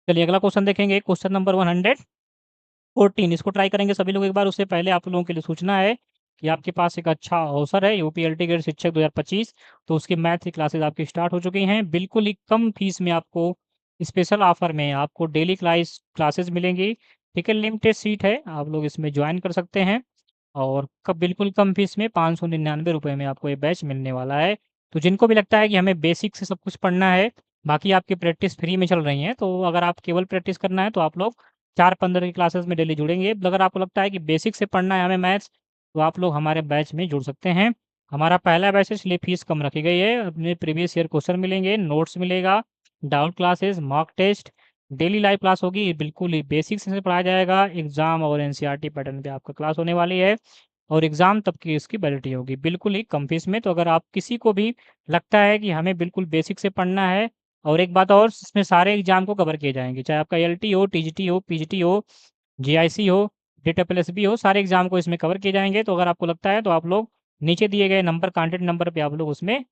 चलिए अगला क्वेश्चन देखेंगे, क्वेश्चन नंबर 114, इसको ट्राई करेंगे सभी लोग एक बार। उससे पहले आप लोगों के लिए सूचना है कि आपके पास एक अच्छा अवसर है, यूपीएलटी ग्रेड शिक्षक 2025, तो उसकी मैथ की क्लासेस आपकी स्टार्ट हो चुकी हैं, बिल्कुल ही कम फीस में आपको स्पेशल ऑफर में आपको डेली क्लासेस मिलेंगी। ठीक है, लिमिटेड सीट है, आप लोग इसमें ज्वाइन कर सकते हैं और कब बिल्कुल कम फीस में 599 रुपये में आपको ये बैच मिलने वाला है। तो जिनको भी लगता है कि हमें बेसिक से सब कुछ पढ़ना है, बाकी आपकी प्रैक्टिस फ्री में चल रही है, तो अगर आप केवल प्रैक्टिस करना है तो आप लोग 4-15 की क्लासेस में डेली जुड़ेंगे। अगर आपको लगता है कि बेसिक से पढ़ना है हमें मैथ्स, तो आप लोग हमारे बैच में जुड़ सकते हैं। हमारा पहला बैच है इसलिए फीस कम रखी गई है, अपने प्रीवियस ईयर क्वेश्चन मिलेंगे, नोट्स मिलेगा, doubt classes, mock test, daily live class होगी, ये बिल्कुल ही बेसिक से पढ़ाया जाएगा। एग्जाम और एनसीईआरटी पैटर्न पे आपका क्लास होने वाली है और एग्ज़ाम तब की इसकी वैलिडिटी होगी, बिल्कुल ही कम फीस में। तो अगर आप किसी को भी लगता है कि हमें बिल्कुल बेसिक से पढ़ना है, और एक बात और, इसमें सारे एग्ज़ाम को कवर किए जाएँगे, चाहे आपका एलटी हो, टीजीटी हो, पीजीटी हो, जीआईसी हो, जेईई हो, सारे एग्ज़ाम को इसमें कवर किए जाएँगे। तो अगर आपको लगता है तो आप लोग नीचे दिए गए नंबर, कॉन्टैक्ट नंबर पे आप लोग उसमें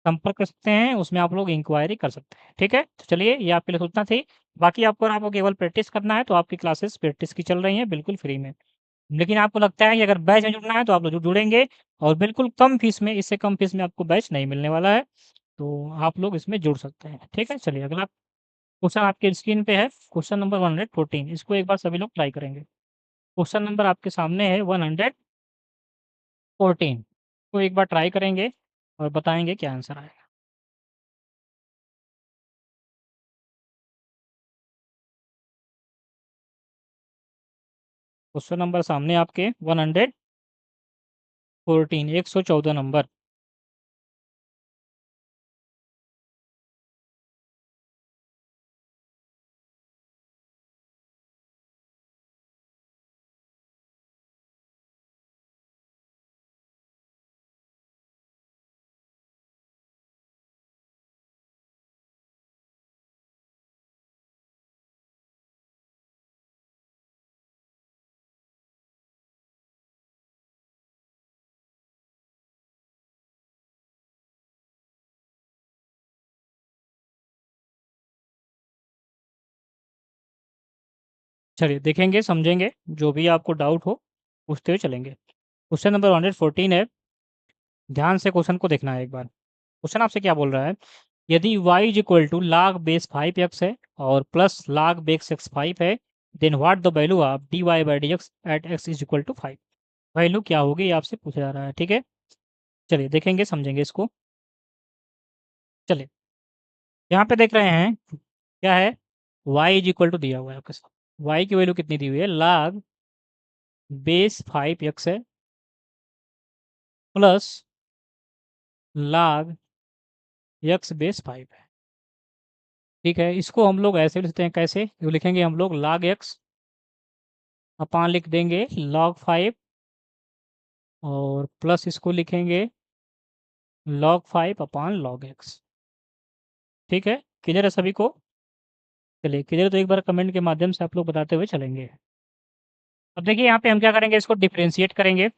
संपर्क कर सकते हैं, उसमें आप लोग इंक्वायरी कर सकते हैं। ठीक है? तो चलिए ये आपके लिए सूचना थी। बाकी आपको केवल प्रैक्टिस करना है तो आपकी क्लासेस प्रैक्टिस की चल रही हैं बिल्कुल फ्री में। लेकिन आपको लगता है कि अगर बैच में जुड़ना है तो आप लोग जुड़ेंगे और बिल्कुल कम फीस में, इससे कम फीस में आपको बैच नहीं मिलने वाला है, तो आप लोग इसमें जुड़ सकते हैं। ठीक है? चलिए अगला क्वेश्चन आपके स्क्रीन पे है, क्वेश्चन नंबर 114, इसको एक बार सभी लोग ट्राई करेंगे। क्वेश्चन नंबर आपके सामने है 114, को एक बार ट्राई करेंगे और बताएँगे क्या आंसर आएगा। क्वेश्चन नंबर सामने आपके 114, 114 नंबर। चलिए देखेंगे, समझेंगे, जो भी आपको डाउट हो पूछते हुए चलेंगे। क्वेश्चन नंबर 114 है, ध्यान से क्वेश्चन को देखना है एक बार। क्वेश्चन आपसे क्या बोल रहा है, यदि y is equal to log base 5x है और प्लस लाग बेस x 5 है, then what the value of dy by d x at x is equal to 5। Value क्या होगी ये आपसे पूछा जा रहा है। ठीक है, चलिए देखेंगे, समझेंगे इसको। चलिए यहाँ पे देख रहे हैं क्या है, y इज इक्वल टू दिया हुआ है आपके साथ, y की वैल्यू कितनी दी हुई है, लाग बेस 5x है प्लस लाग x बेस 5 है। ठीक है, इसको हम लोग ऐसे लिखते हैं, कैसे ये लिखेंगे हम लोग, log x अपान लिख देंगे log 5 और प्लस इसको लिखेंगे log 5 अपान log x। ठीक है, क्लियर है सभी को। चलिए क्लियर, तो एक बार कमेंट के माध्यम से आप लोग बताते हुए चलेंगे। अब देखिए यहाँ पे हम क्या करेंगे, इसको डिफरेंशिएट करेंगे।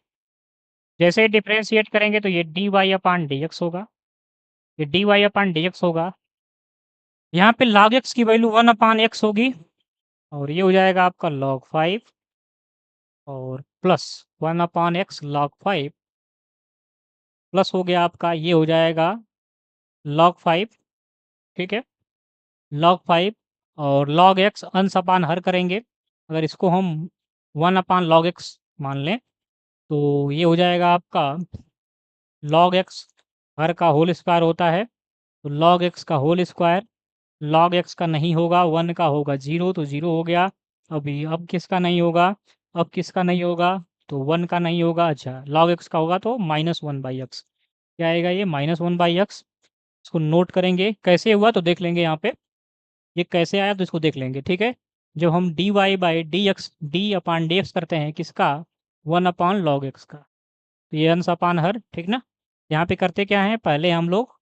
जैसे ही डिफरेंशिएट करेंगे तो ये d Y upon d x होगा, ये d Y upon d x होगा। यहाँ पे log x की वैल्यू 1 अपान एक्स होगी, और ये हो जाएगा आपका log 5 और प्लस 1 अपान एक्स log 5 प्लस हो गया आपका, ये हो जाएगा log 5। ठीक है, log 5 और log x अंश अपान हर करेंगे। अगर इसको हम 1 अपान log x मान लें तो ये हो जाएगा आपका log x हर का होल स्क्वायर होता है, तो log x का होल स्क्वायर। log x का नहीं होगा, 1 का होगा 0, तो 0 हो गया। अभी अब किसका नहीं होगा, अब किसका नहीं होगा, तो 1 का नहीं होगा। अच्छा, log x का होगा तो -1/x, क्या आएगा ये -1/x। इसको नोट करेंगे, कैसे हुआ तो देख लेंगे यहाँ पे, ये कैसे आया तो इसको देख लेंगे। ठीक है, जब हम d Y by d x d upon d x करते हैं किसका, 1 अपान log x का, तो ये अंश अपान हर, ठीक ना। यहाँ पे करते क्या है, पहले हम लोग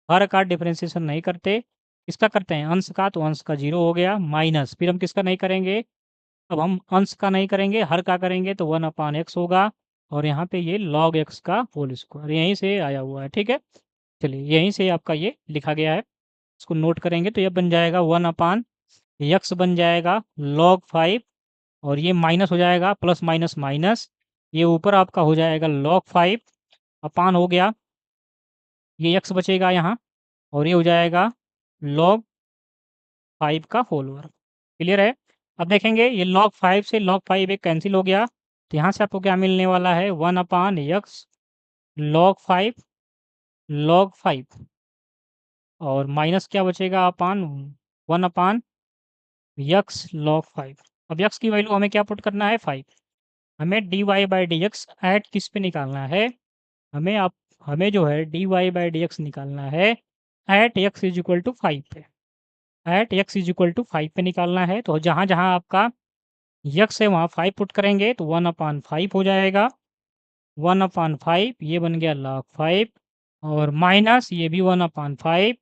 हर का डिफरेंशिएशन नहीं करते, किसका करते हैं, अंश का, तो अंश का 0 हो गया, माइनस फिर हम किसका नहीं करेंगे, अब हम अंश का नहीं करेंगे, हर का करेंगे, तो 1 अपान एक्स होगा। और यहाँ पे ये log x का होल स्क्वायर यहीं से आया हुआ है। ठीक है, चलिए यहीं से आपका ये लिखा गया है, इसको नोट करेंगे तो ये बन जाएगा 1 अपान एक्स बन जाएगा log 5, और ये माइनस हो जाएगा, प्लस माइनस माइनस, ये ऊपर आपका हो जाएगा log 5 अपान हो गया, ये एक्स बचेगा यहाँ, और ये हो जाएगा log 5 का होल वर्ग। क्लियर है। अब देखेंगे ये log 5 से log 5 एक कैंसिल हो गया, तो यहाँ से आपको क्या मिलने वाला है, 1 अपान एक्स log 5 और माइनस क्या बचेगा, अपान 1 अपान एक्स log 5। अब एक्स की वैल्यू हमें क्या पुट करना है, 5। हमें d Y by d x at किस पे निकालना है, हमें जो है d Y by d x निकालना है at x is equal to 5 पे, at x is equal to 5 पे निकालना है। तो जहाँ जहाँ आपका यक्स है वहाँ 5 पुट करेंगे तो 1 अपान 5 हो जाएगा, 1 अपान 5 ये बन गया log 5, और माइनस ये भी 1 अपान 5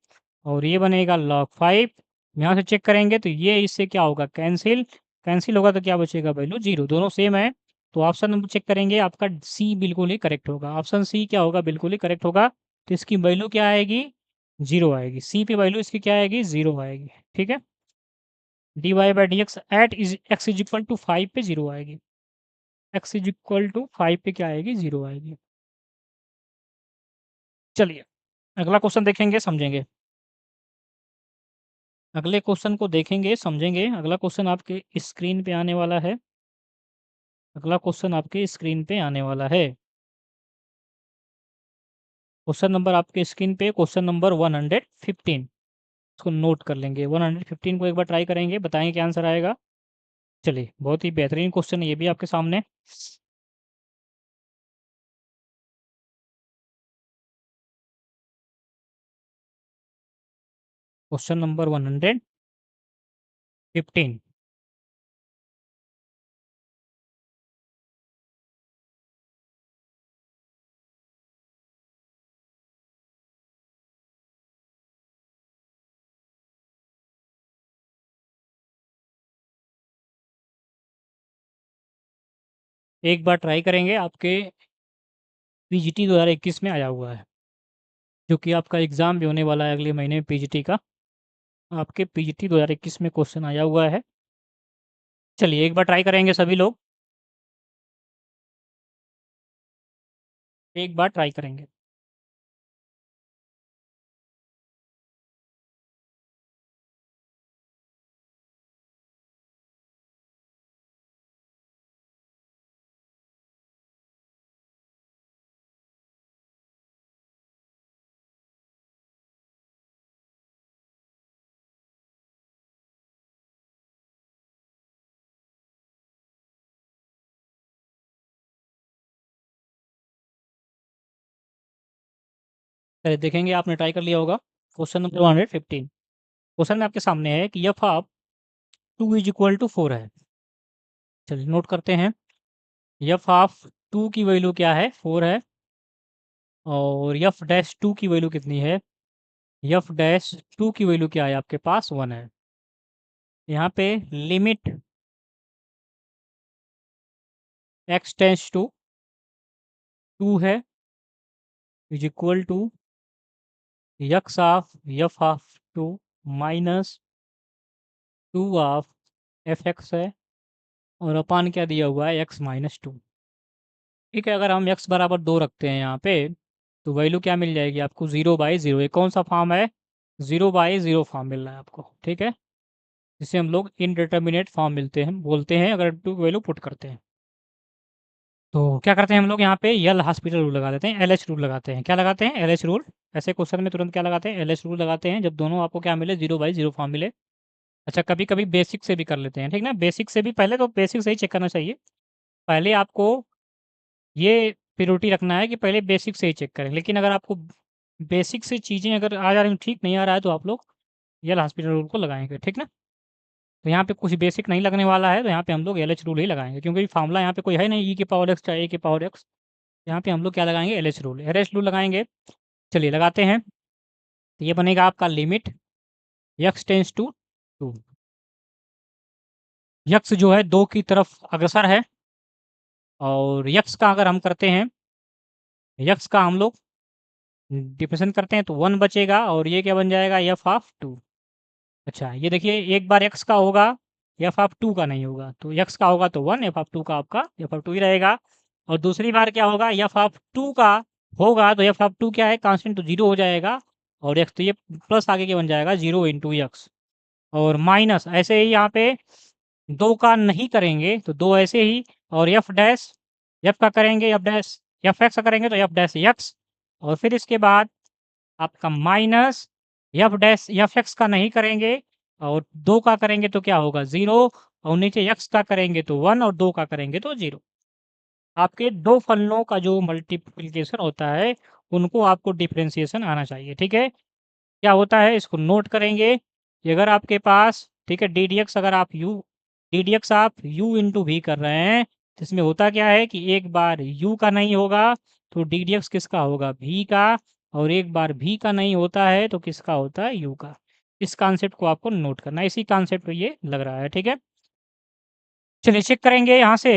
और ये बनेगा log 5। यहाँ से चेक करेंगे तो ये इससे क्या होगा, कैंसिल, कैंसिल होगा तो क्या बचेगा, वैल्यू 0, दोनों सेम है। तो ऑप्शन नंबर चेक करेंगे, आपका सी बिल्कुल ही करेक्ट होगा, ऑप्शन सी क्या होगा, बिल्कुल ही करेक्ट होगा। तो इसकी वैल्यू क्या आएगी, 0 आएगी, सी पे वैल्यू इसकी क्या आएगी, 0 आएगी। ठीक है, d Y by d x at x is equal to 5 पे 0 आएगी, एक्स इज इक्वल टू 5 पे क्या आएगी, 0 आएगी। चलिए अगला क्वेश्चन देखेंगे, समझेंगे, अगले क्वेश्चन को देखेंगे समझेंगे। अगला क्वेश्चन आपके स्क्रीन पे आने वाला है, अगला क्वेश्चन आपके स्क्रीन पे आने वाला है। क्वेश्चन नंबर आपके स्क्रीन पे क्वेश्चन नंबर 115, इसको नोट कर लेंगे। 115 को एक बार ट्राई करेंगे, बताएंगे क्या आंसर आएगा। चलिए बहुत ही बेहतरीन क्वेश्चन है ये भी आपके सामने। क्वेश्चन नंबर 115, एक बार ट्राई करेंगे। आपके पीजीटी 2021 में आया हुआ है, जो कि आपका एग्ज़ाम भी होने वाला है अगले महीने पीजीटी का, आपके पीजीटी 2021 में क्वेश्चन आया हुआ है। चलिए एक बार ट्राई करेंगे सभी लोग, एक बार ट्राई करेंगे। चलिए देखेंगे, आपने ट्राई कर लिया होगा। क्वेश्चन नंबर 115, क्वेश्चन में आपके सामने है कि f of 2 is equal to 4 है। चलिए नोट करते हैं, एफ ऑफ 2 की वैल्यू क्या है, 4 है, और एफ डैश 2 की वैल्यू कितनी है, एफ डैश 2 की वैल्यू क्या है आपके पास, 1 है। यहाँ पे लिमिट x टेंस टू 2 है is equal to x of f of 2 minus 2 of f x है और अपान क्या दिया हुआ है x माइनस 2। ठीक है, अगर हम x बराबर 2 रखते हैं यहाँ पे तो वैल्यू क्या मिल जाएगी आपको 0/0। ये कौन सा फॉर्म है? 0/0 फॉर्म मिल रहा है आपको। ठीक है, जिसे हम लोग इनडिटर्मिनेट फॉर्म मिलते हैं बोलते हैं अगर टू वैल्यू पुट करते हैं। तो क्या करते हैं हम लोग यहाँ पे यल हॉस्पिटल रूल लगा देते हैं, LH रूल लगाते हैं। क्या लगाते हैं? LH rule. ऐसे क्वेश्चन में तुरंत क्या लगाते हैं? LH रूल लगाते हैं जब दोनों आपको क्या मिले 0/0 फॉर्म मिले। अच्छा, कभी कभी बेसिक से भी कर लेते हैं, ठीक ना। बेसिक से भी पहले तो बेसिक से ही चेक करना चाहिए। पहले आपको ये प्रियोरिटी रखना है कि पहले बेसिक से ही चेक करें। लेकिन अगर आपको बेसिक से चीज़ें अगर आ जा रही हैं ठीक नहीं आ रहा है तो आप लोग यल हॉस्पिटल रूल को लगाएंगे, ठीक ना। तो यहाँ पे कुछ बेसिक नहीं लगने वाला है तो यहाँ पे हम लोग LH रूल ही लगाएंगे, क्योंकि फार्मूला यहाँ पे कोई है नहीं e⁻x चाहे a⁻x। यहाँ पे हम लोग क्या लगाएंगे? LH rule. LH रूल लगाएंगे। चलिए लगाते हैं। तो ये बनेगा आपका limit x tends to 2। X जो है 2 की तरफ अग्रसर है और यक्स का अगर हम करते हैं, यक्स का हम लोग डिफरेंशिएट करते हैं तो 1 बचेगा और ये क्या बन जाएगा? F of 2। अच्छा, ये देखिए एक बार एक्स का होगा, एफ ऑफ 2 का नहीं होगा। तो एक्स का होगा तो 1, एफ ऑफ 2 का आपका एफ ऑफ 2 ही रहेगा। और दूसरी बार क्या होगा? एफ ऑफ 2 का होगा तो एफ ऑफ 2 क्या है? कांस्टेंट, तो 0 हो जाएगा और एक्स तो ये प्लस आगे के बन जाएगा 0 इंटू एक्स। और माइनस ऐसे ही यहाँ पे 2 का नहीं करेंगे तो 2 ऐसे ही। और एफ डैश, एफ का करेंगे एफ डैश, एफ एक्स का करेंगे तो एफ डैश एक्स। और फिर इसके बाद आपका minus F dash F x का नहीं करेंगे और 2 का करेंगे तो क्या होगा? 0। और नीचे एक्स का करेंगे तो 1 और 2 का करेंगे तो 0। आपके दो फलनों का जो मल्टीप्लिकेशन होता है उनको आपको डिफरेंशिएशन आना चाहिए। ठीक है, क्या होता है इसको नोट करेंगे कि अगर आपके पास, ठीक है, डी डी एक्स, अगर आप यू डी डी एक्स आप यू इंटू वी कर रहे हैं तो इसमें होता क्या है कि एक बार यू का नहीं होगा तो डी डी एक्स किसका होगा? वी का। और एक बार वी का नहीं होता है तो किसका होता है? यू का। इस कॉन्सेप्ट को आपको नोट करना है, इसी कॉन्सेप्ट पे ये लग रहा है। ठीक है, चलिए चेक करेंगे यहाँ से।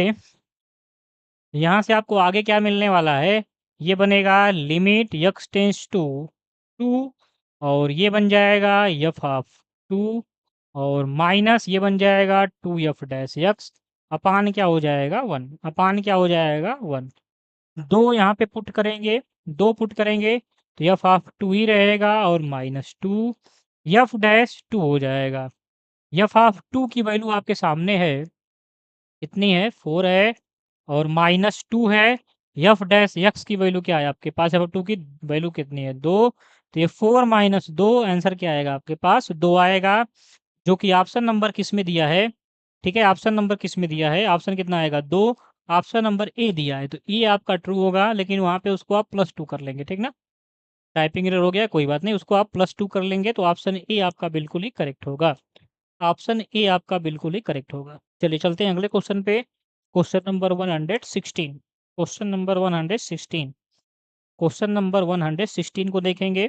यहाँ से आपको आगे क्या मिलने वाला है? ये बनेगा लिमिट यक्स टेंस टू 2 और ये बन जाएगा एफ ऑफ 2 और माइनस ये बन जाएगा 2 एफ डैश एक्स अपान क्या हो जाएगा? 1। अपान क्या हो जाएगा? 1। 2 यहाँ पे पुट करेंगे, 2 पुट करेंगे तो एफ ऑफ 2 ही रहेगा और माइनस 2 एफ डैश 2 हो जाएगा। एफ ऑफ 2 की वैल्यू आपके सामने है, कितनी है? 4 है और माइनस 2 है। एफ डैश एक्स की वैल्यू क्या है आपके पास? एफ 2 की वैल्यू कितनी है? 2। तो ये 4 माइनस 2 आंसर क्या आएगा आपके पास? 2 आएगा, जो कि ऑप्शन नंबर किस में दिया है? ठीक है, ऑप्शन नंबर किस में दिया है? ऑप्शन कितना आएगा? 2। ऑप्शन नंबर ए दिया है तो ए आपका ट्रू होगा, लेकिन वहाँ पे उसको आप +2 कर लेंगे, ठीक ना। टाइपिंग एरर हो गया, कोई बात नहीं, उसको आप +2 कर लेंगे तो ऑप्शन ए आपका बिल्कुल ही करेक्ट होगा। ऑप्शन ए आपका बिल्कुल ही करेक्ट होगा। चलिए चलते हैं अगले क्वेश्चन पे। Question number 116। Question number 116। Question number 116 को देखेंगे,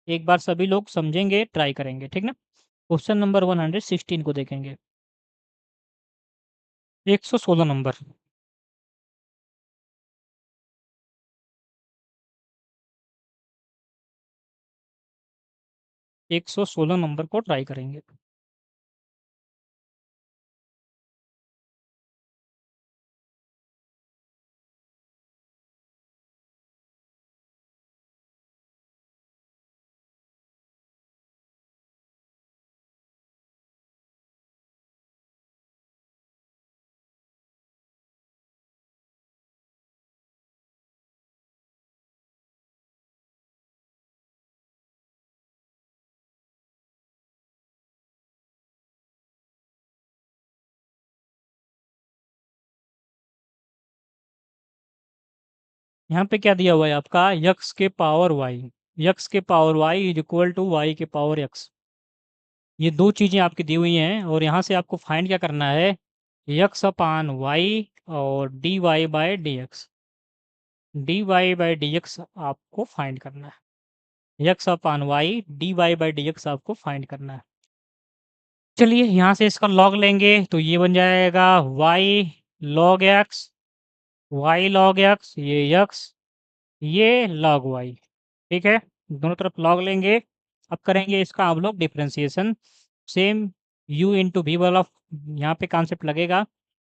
एक बार सभी लोग समझेंगे, ट्राई करेंगे, ठीक ना। क्वेश्चन नंबर 116 को देखेंगे। 116 नंबर। 116 नंबर को ट्राई करेंगे। यहाँ पे क्या दिया हुआ है आपका? यक्स के पावर वाई। यक्स के power y is equal to y के पावर एक्स। ये दो चीज़ें आपकी दी हुई हैं और यहाँ से आपको फाइंड क्या करना है? यक्स अपान वाई और D Y by D x. D Y by D X आपको फाइंड करना है। यक्स upon Y D Y by D X आपको फाइंड करना है। चलिए यहाँ से इसका लॉग लेंगे तो ये बन जाएगा y log x, y log x, ये x, ये log y। ठीक है, दोनों तरफ लॉग लेंगे। अब करेंगे इसका हम लोग differentiation. Same u into v वाला यहाँ पे कॉन्सेप्ट लगेगा।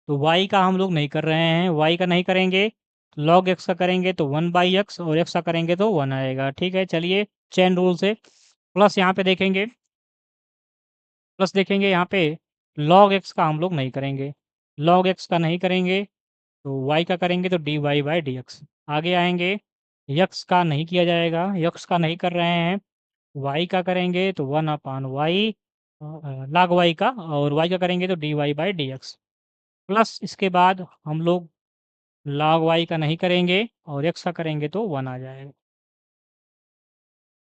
तो y का हम लोग नहीं कर रहे हैं, y का नहीं करेंगे। log x का करेंगे तो 1/x, और x का करेंगे तो 1 आएगा। ठीक है, चलिए चेन रूल से प्लस यहाँ पे देखेंगे, प्लस देखेंगे यहाँ पे log x का हम लोग नहीं करेंगे, log x का नहीं करेंगे तो y का करेंगे तो dy/dx। आगे आएंगे, x का नहीं किया जाएगा, x का नहीं कर रहे हैं, y का करेंगे तो 1/y log y का, और y का करेंगे तो dy/dx। प्लस इसके बाद हम लोग log y का नहीं करेंगे और x का करेंगे तो 1 आ जाएगा।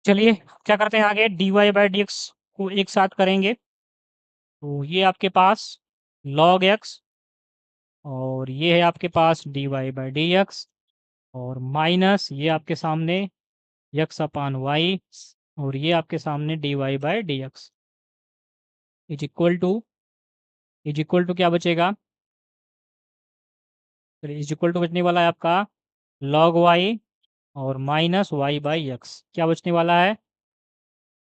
चलिए क्या करते हैं आगे, dy/dx को एक साथ करेंगे तो ये आपके पास log x, और ये है आपके पास dy/dx, और माइनस ये आपके सामने x/y, और ये आपके सामने dy/dx इज इक्वल टू क्या बचेगा, चलिए इज इक्वल टू बचने वाला है आपका log y और माइनस y/x। क्या बचने वाला है,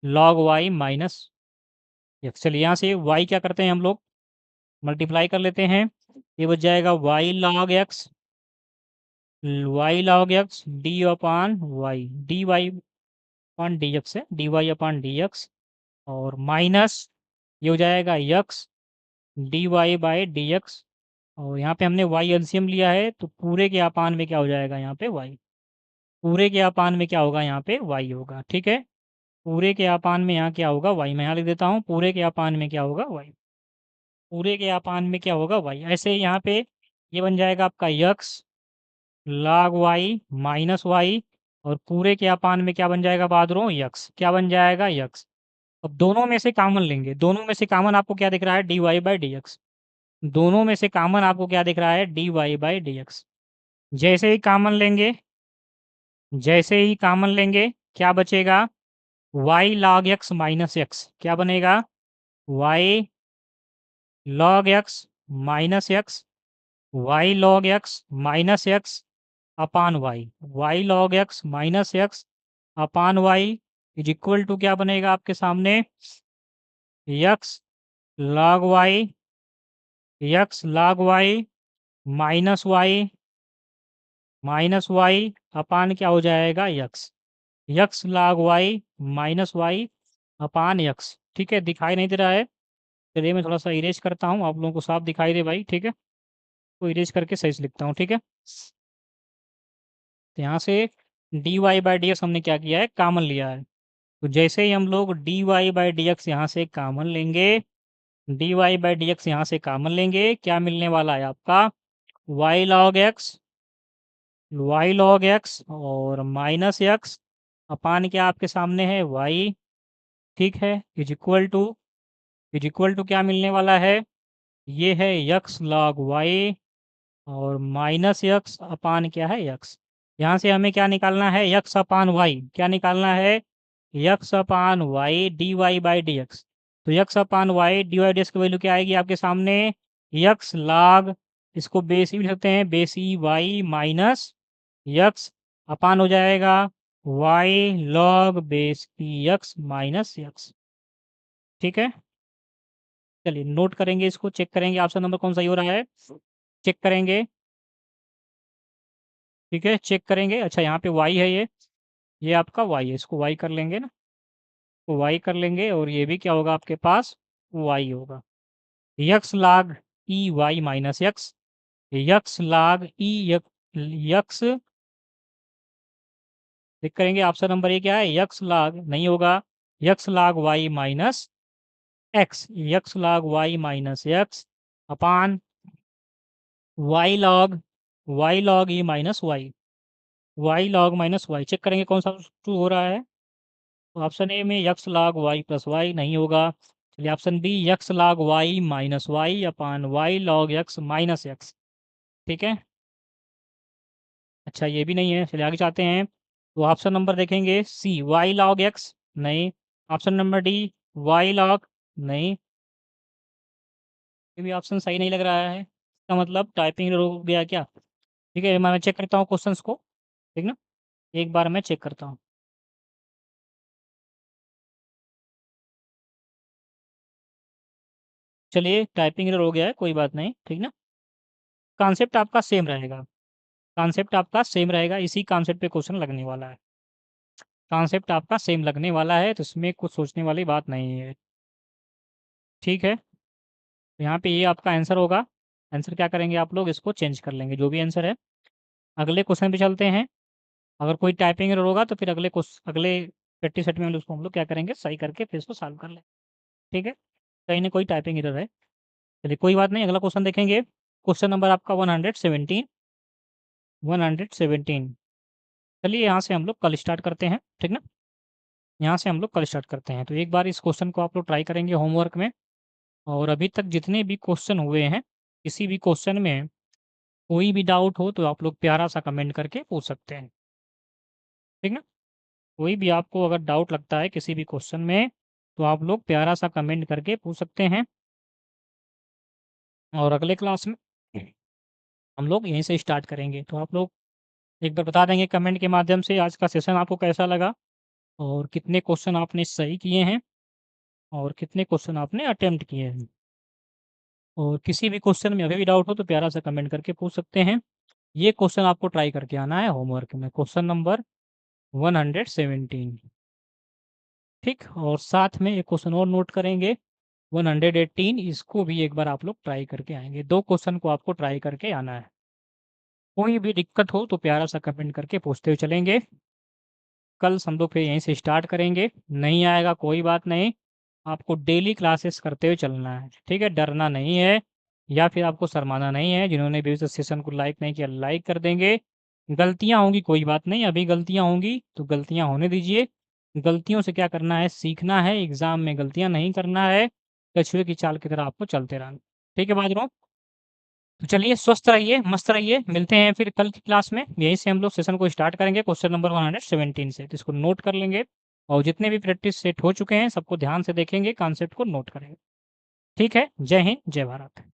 log y माइनस x। चलिए यहाँ से y क्या करते हैं हम लोग, मल्टीप्लाई कर लेते हैं। ये बच जाएगा y log x, dy/y, dy/dx, और माइनस ये हो जाएगा x dy/dx, और यहाँ पे हमने y एलसीएम लिया है तो पूरे के अपान में क्या हो जाएगा यहाँ पे y, पूरे के अपान में क्या होगा यहाँ पे y होगा। ठीक है, पूरे के अपान में यहाँ क्या होगा y, मैं यहाँ लिख देता हूँ, पूरे के अपान में क्या होगा y, पूरे के अपान में क्या होगा y। ऐसे ही यहाँ पे ये बन जाएगा आपका x log y minus y, और पूरे के अपान में क्या बन जाएगा बहादुरों, x। क्या बन जाएगा x। अब दोनों में से कॉमन लेंगे, दोनों में से कॉमन आपको क्या दिख रहा है, dy/dx। दोनों में से कॉमन आपको क्या दिख रहा है, dy/dx। जैसे ही कॉमन लेंगे, जैसे ही कॉमन लेंगे क्या बचेगा, y log x minus x। क्या बनेगा, y log x minus x, y log x minus x upon y, y log x minus x upon y is equal to क्या बनेगा आपके सामने, x log y, x log y minus y अपान क्या हो जाएगा x, x log y minus y अपान x। ठीक है, दिखाई नहीं दे रहा है, चलिए मैं थोड़ा सा इरेज करता हूँ, आप लोगों को साफ दिखाई दे भाई। ठीक है, तो इरेज करके सही से लिखता हूँ। ठीक है, तो यहाँ से dy/dx हमने क्या किया है, कॉमन लिया है। तो जैसे ही हम लोग dy/dx यहाँ से कॉमन लेंगे, dy/dx यहाँ से कॉमन लेंगे, क्या मिलने वाला है आपका, y log x और माइनस x अपान क्या आपके सामने है y। ठीक है, इज इक्वल टू क्या मिलने वाला है, ये है x log y और माइनस x अपान क्या है x। यहाँ से हमें क्या निकालना है, x अपान y, क्या निकालना है, x अपान y dy/dx। तो x अपान y dy/dx की वैल्यू क्या आएगी आपके सामने, x log, इसको बेस ही लिख सकते हैं, बेस ई y माइनस x अपान हो जाएगा y log बेस ई x माइनस x। ठीक है, चलिए नोट करेंगे, इसको चेक करेंगे ऑप्शन नंबर कौन सही हो रहा है, चेक करेंगे। ठीक है, चेक करेंगे। अच्छा यहाँ पे y है, ये आपका y है, इसको y कर लेंगे ना, तो y कर लेंगे, और ये भी क्या होगा आपके पास y होगा, x log ई y minus x, x log ई x, चेक करेंगे ऑप्शन नंबर ये क्या है, x log नहीं होगा, x log y minus x, x log y minus x upon y log E minus y log minus y। Check करेंगे कौन सा ट्रू हो रहा है, तो ऑप्शन ए में x log y plus y नहीं होगा। चलिए option B x log y minus y upon y log x minus x। ठीक है, अच्छा ये भी नहीं है, चलिए आगे चाहते हैं। तो ऑप्शन नंबर देखेंगे सी y log x नहीं, option number D y log नहीं, ये भी ऑप्शन सही नहीं लग रहा है, इसका मतलब टाइपिंग एरर हो गया क्या? ठीक है, मैं चेक करता हूँ क्वेश्चंस को, ठीक ना? एक बार मैं चेक करता हूँ। चलिए टाइपिंग एरर हो गया है, कोई बात नहीं, ठीक ना? कॉन्सेप्ट आपका सेम रहेगा, कॉन्सेप्ट आपका सेम रहेगा, इसी कॉन्सेप्ट पे क्वेश्चन लगने वाला है। कॉन्सेप्ट आपका सेम लगने वाला है, तो इसमें कुछ सोचने वाली बात नहीं है, ठीक है? तो यहाँ पे ये आपका आंसर होगा। आंसर क्या करेंगे आप लोग, इसको चेंज कर लेंगे जो भी आंसर है। अगले क्वेश्चन पे चलते हैं। अगर कोई टाइपिंग एरर होगा तो फिर अगले प्रैक्टिस सेट में उसको हम लोग क्या करेंगे, सही करके फिर इसको सॉल्व कर लें, ठीक है? कहीं ना कोई टाइपिंग एरर है। चलिए कोई बात नहीं, अगला क्वेश्चन देखेंगे। क्वेश्चन नंबर आपका 117। 117। चलिए यहाँ से हम लोग कल स्टार्ट करते हैं, ठीक ना? यहाँ से हम लोग कल स्टार्ट करते हैं, तो एक बार इस क्वेश्चन को आप लोग ट्राई करेंगे होमवर्क में। और अभी तक जितने भी क्वेश्चन हुए हैं, किसी भी क्वेश्चन में कोई भी डाउट हो तो आप लोग प्यारा सा कमेंट करके पूछ सकते हैं, ठीक ना? कोई भी आपको अगर डाउट लगता है किसी भी क्वेश्चन में, तो आप लोग प्यारा सा कमेंट करके पूछ सकते हैं। और अगले क्लास में हम लोग यहीं से स्टार्ट करेंगे, तो आप लोग एक बार बता देंगे कमेंट के माध्यम से आज का सेशन आपको कैसा लगा, और कितने क्वेश्चन आपने सही किए हैं, और कितने क्वेश्चन आपने अटेम्प्ट किए हैं। और किसी भी क्वेश्चन में अभी भी डाउट हो तो प्यारा सा कमेंट करके पूछ सकते हैं। ये क्वेश्चन आपको ट्राई करके आना है होमवर्क में, क्वेश्चन नंबर 117, ठीक? और साथ में एक क्वेश्चन और नोट करेंगे, 118, इसको भी एक बार आप लोग ट्राई करके आएंगे। 2 क्वेश्चन को आपको ट्राई करके आना है। कोई भी दिक्कत हो तो प्यारा सा कमेंट करके पूछते हुए चलेंगे। कल हम लोग फिर यहीं से स्टार्ट करेंगे। नहीं आएगा कोई बात नहीं, आपको डेली क्लासेस करते हुए चलना है, ठीक है? डरना नहीं है, या फिर आपको शर्माना नहीं है। जिन्होंने भी इस सेशन को लाइक नहीं किया, लाइक कर देंगे। गलतियाँ होंगी कोई बात नहीं, अभी गलतियाँ होंगी तो गलतियाँ होने दीजिए। गलतियों से क्या करना है, सीखना है। एग्ज़ाम में गलतियाँ नहीं करना है, कछुए की चाल की तरह आपको चलते रहना, ठीक है बाजरों? तो चलिए स्वस्थ रहिए, मस्त रहिए, मिलते हैं फिर कल की क्लास में। यहीं से हम लोग सेशन को स्टार्ट करेंगे क्वेश्चन नंबर 117 से, तो इसको नोट कर लेंगे। और जितने भी प्रैक्टिस सेट हो चुके हैं सबको ध्यान से देखेंगे, कॉन्सेप्ट को नोट करेंगे, ठीक है? जय हिंद, जय भारत।